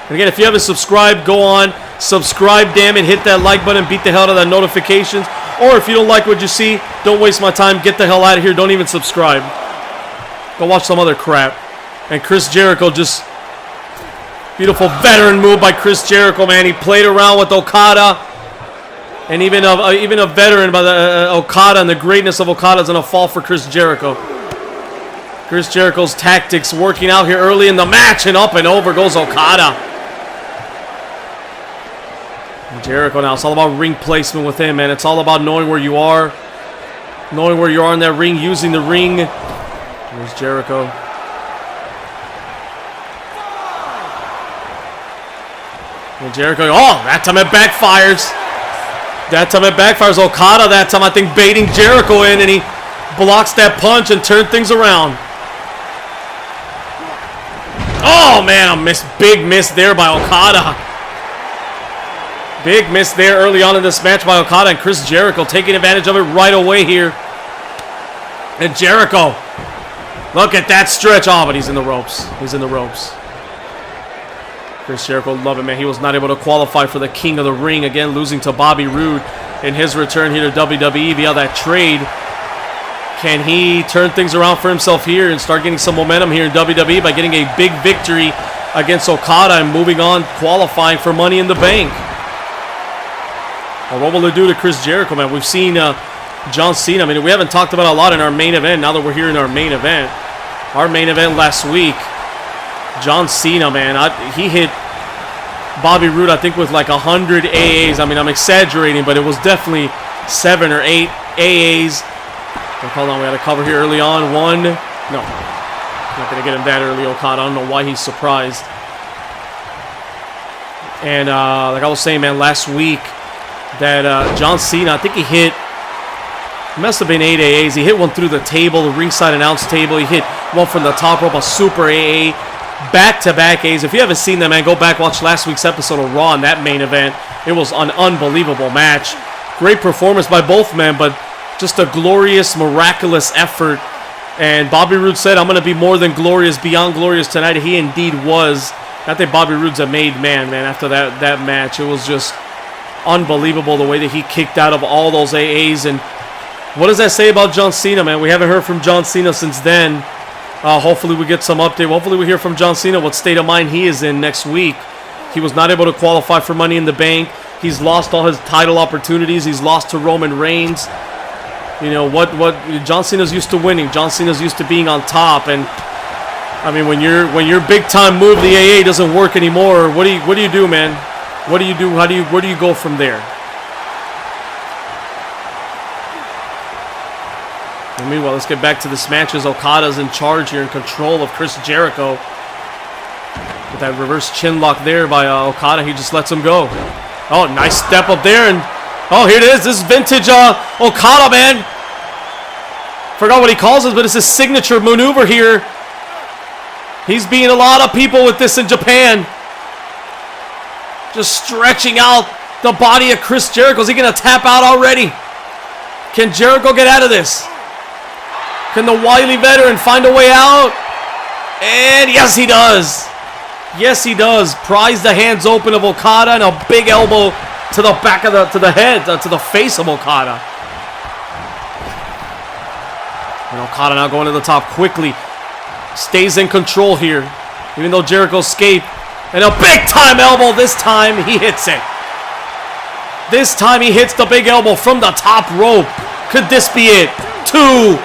And again, if you haven't subscribed, go on. Subscribe, damn it. Hit that like button. Beat the hell out of that notifications. Or if you don't like what you see, don't waste my time. Get the hell out of here. Don't even subscribe. Go watch some other crap. And Chris Jericho just... Beautiful veteran move by Chris Jericho, man. He played around with Okada. And even a veteran by the Okada, and the greatness of Okada is going to fall for Chris Jericho. Chris Jericho's tactics working out here early in the match, and up and over goes Okada. And Jericho now, it's all about ring placement with him, man. It's all about knowing where you are. Knowing where you are in that ring, using the ring. There's Jericho. And Jericho, oh, that time it backfires. That time it backfires. Okada that time, I think, baiting Jericho in, and he blocks that punch and turned things around. Oh, man, big miss there by Okada. Big miss there early on in this match by Okada, and Chris Jericho taking advantage of it right away here. And Jericho, look at that stretch. Oh, but he's in the ropes. He's in the ropes. Chris Jericho, love it, man. He was not able to qualify for the King of the Ring, again, losing to Bobby Roode in his return here to WWE via that trade. Can he turn things around for himself here and start getting some momentum here in WWE by getting a big victory against Okada and moving on, qualifying for Money in the Bank? Well, what will it do to Chris Jericho, man? We've seen John Cena. I mean, we haven't talked about a lot in our main event. Now that we're here in our main event. Our main event last week, John Cena, man, he hit Bobby Roode, I think, with like 100 AAs. I mean, I'm exaggerating, but it was definitely 7 or 8 AAs. Hold on, we had a cover here early on. One. No. Not going to get him that early, Okada. I don't know why he's surprised. And like I was saying, man, last week, that John Cena, I think he hit, it must have been 8 AAs. He hit one through the table, the ringside announce table. He hit one from the top rope, a super AA. Back-to-back A's. If you haven't seen that, man, go back, watch last week's episode of Raw in that main event. It was an unbelievable match. Great performance by both men, but just a glorious, miraculous effort. And Bobby Roode said, I'm going to be more than glorious, beyond glorious tonight. He indeed was. I think Bobby Roode's a made man, after that match. It was just unbelievable the way that he kicked out of all those AAs. And what does that say about John Cena, man? We haven't heard from John Cena since then. Hopefully we get some update. Hopefully we hear from John Cena what state of mind he is in next week. He was not able to qualify for Money in the Bank. He's lost all his title opportunities. He's lost to Roman Reigns. You know, what John Cena's used to winning. John Cena's used to being on top. And I mean, when your big time move, the AA, doesn't work anymore, what do you do, man? What do you do? Where do you go from there? And meanwhile, let's get back to this match as Okada's in charge here, in control of Chris Jericho. With that reverse chin lock there by Okada, he just lets him go. Oh, nice step up there, and oh, here it is. This is vintage Okada, man. Forgot what he calls it, but it's his signature maneuver here. He's beating a lot of people with this in Japan. Just stretching out the body of Chris Jericho. Is he going to tap out already? Can Jericho get out of this? Can the wily veteran find a way out? And yes, he does. Yes, he does. Pries the hands open of Okada, and a big elbow to the back of to the head, to the face of Okada. And Okada now going to the top quickly. Stays in control here, even though Jericho escaped. And a big time elbow. This time he hits it. This time he hits the big elbow from the top rope. Could this be it? 2.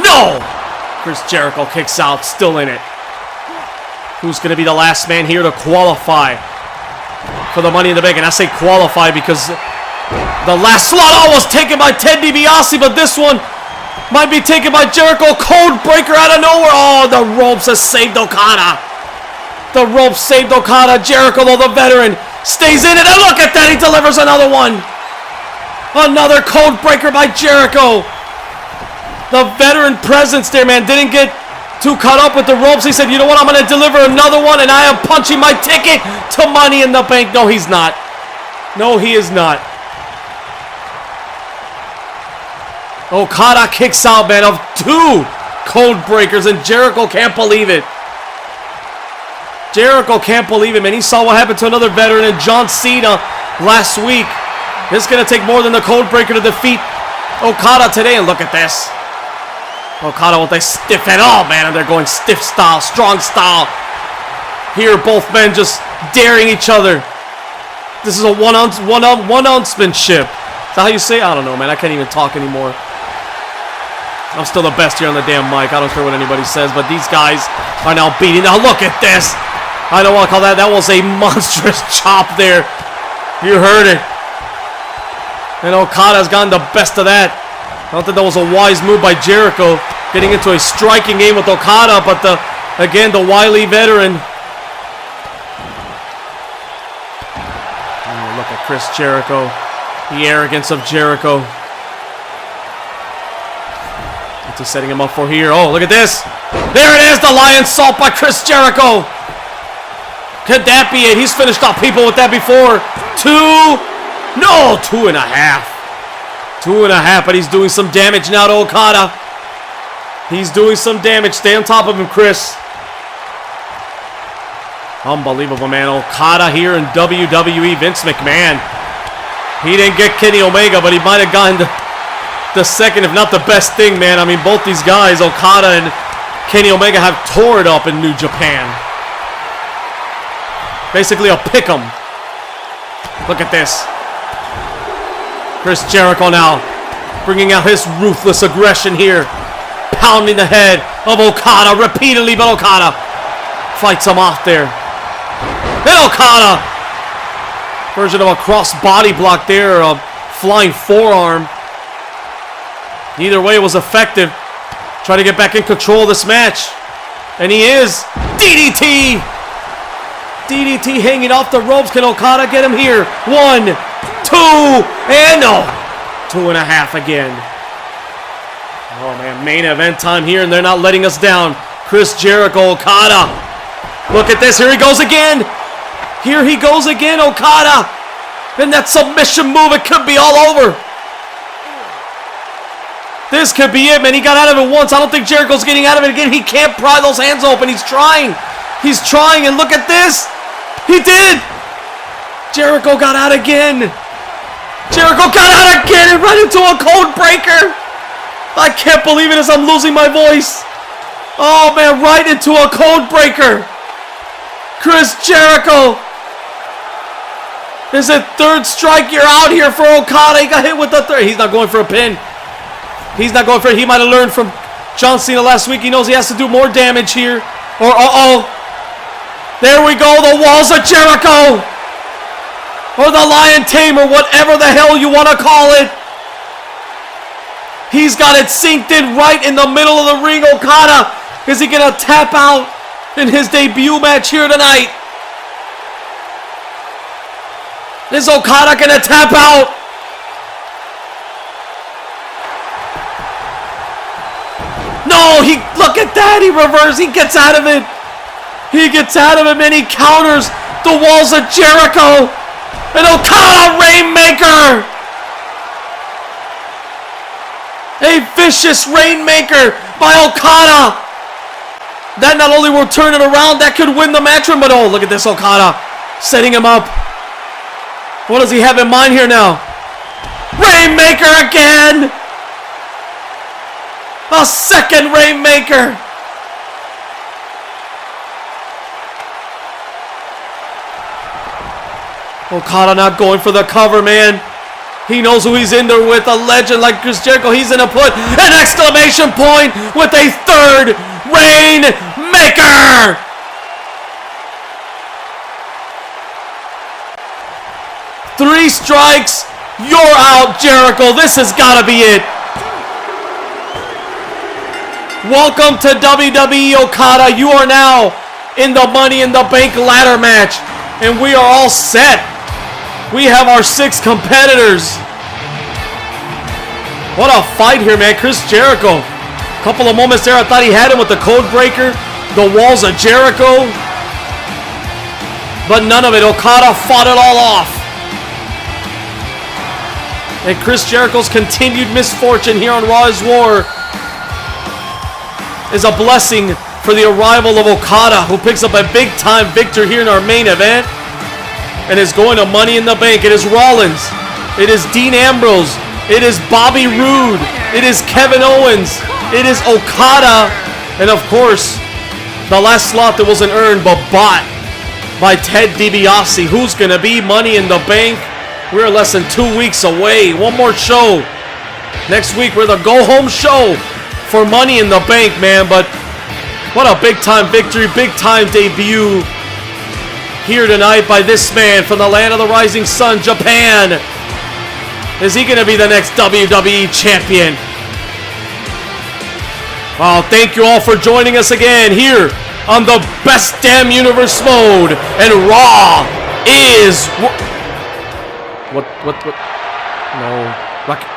No! Chris Jericho kicks out, still in it. Who's going to be the last man here to qualify for the Money in the Bank? And I say qualify because the last slot was taken by Ted DiBiase, but this one might be taken by Jericho. Code breaker out of nowhere. Oh, the ropes have saved Okada. The ropes saved Okada. Jericho, though, the veteran, stays in it. And look at that. He delivers another one. Another code breaker by Jericho. The veteran presence there, man, didn't get too caught up with the ropes. He said, you know what, I'm going to deliver another one, and I am punching my ticket to Money in the Bank. No, he's not. No, he is not. Okada kicks out, man, of 2 code breakers, and Jericho can't believe it. Jericho can't believe it, man. He saw what happened to another veteran in John Cena last week. It's going to take more than the code breaker to defeat Okada today, and look at this. Okada with a stiff head. Oh, man, and they're going stiff style, strong style. Here, both men just daring each other. This is a one-unsmanship. Is that how you say it? I don't know, man. I can't even talk anymore. I'm still the best here on the damn mic. I don't care what anybody says, but these guys are now beating. Now, look at this. I don't want to call that. That was a monstrous chop there. You heard it. And Okada's gotten the best of that. I don't think that was a wise move by Jericho. Getting into a striking game with Okada, but again, the wily veteran. Oh, look at Chris Jericho. The arrogance of Jericho. What's he setting him up for here? Oh, look at this. There it is, the Lion Salt by Chris Jericho. Could that be it? He's finished off people with that before. 2. No, 2.5. 2.5, but he's doing some damage now to Okada. He's doing some damage. Stay on top of him, Chris. Unbelievable, man. Okada here in WWE. Vince McMahon. He didn't get Kenny Omega, but he might have gotten the second, if not the best thing, man. I mean, both these guys, Okada and Kenny Omega, have tore it up in New Japan. Basically a pick'em. Look at this. Chris Jericho now bringing out his ruthless aggression here. Pounding the head of Okada repeatedly, but Okada fights him off there. Then Okada. Version of a cross body block there, a flying forearm. Either way, it was effective. Try to get back in control of this match. And he is. DDT! DDT hanging off the ropes. Can Okada get him here? 1, 2, and no. 2.5 again. Oh, man. Main event time here, and they're not letting us down. Chris Jericho, Okada. Look at this. Here he goes again. Here he goes again, Okada. And that submission move, it could be all over. This could be it, man. He got out of it once. I don't think Jericho's getting out of it again. He can't pry those hands open. He's trying. He's trying, and look at this. He did. Jericho got out again. Jericho got out again and ran into a code breaker. I can't believe it as I'm losing my voice. Oh, man, right into a code breaker. Chris Jericho. Is it third strike? You're out here for Okada. He got hit with the third. He's not going for a pin. He's not going for it. He might have learned from John Cena last week. He knows he has to do more damage here. Or, uh-oh. There we go. The walls of Jericho. Or the Lion Tamer. Whatever the hell you want to call it. He's got it synced in right in the middle of the ring. Okada. Is he going to tap out in his debut match here tonight? Is Okada going to tap out? No, look at that. He reverses. He gets out of it. He gets out of it, and he counters the walls of Jericho. And Okada Rainmaker. A vicious Rainmaker by Okada. That not only will turn it around, that could win the match. But oh, look at this, Okada setting him up. What does he have in mind here now? Rainmaker again. A second Rainmaker. Okada not going for the cover, man. He knows who he's in there with. A legend like Chris Jericho. He's in a put an exclamation point with a third Rainmaker. Three strikes. You're out, Jericho. This has got to be it. Welcome to WWE, Okada. You are now in the Money in the Bank ladder match. And we are all set. We have our 6 competitors. What a fight here, man. Chris Jericho. A couple of moments there, I thought he had him with the code breaker. The walls of Jericho. But none of it. Okada fought it all off. And Chris Jericho's continued misfortune here on Raw is War is a blessing for the arrival of Okada, who picks up a big-time victory here in our main event and is going to Money in the Bank. It is Rollins. It is Dean Ambrose. It is Bobby Roode. It is Kevin Owens. It is Okada. And of course, the last slot that wasn't earned but bought by Ted DiBiase. Who's going to be Money in the Bank? We're less than 2 weeks away. One more show. Next week, we're the go-home show for Money in the Bank, man. But what a big-time victory, big-time debut here tonight by this man from the land of the rising sun, Japan. Is he going to be the next WWE champion? Oh, thank you all for joining us again here on the Best Damn Universe mode. And Raw is... What? No.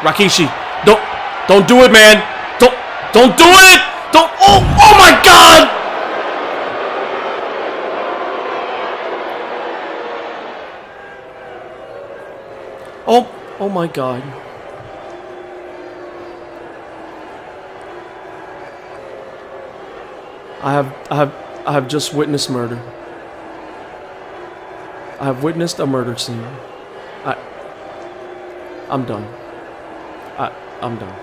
Rikishi. Don't do it, man. Don't do it. Don't. Oh my God. Oh my God. I have just witnessed murder. I have witnessed a murder scene. I'm done. I'm done.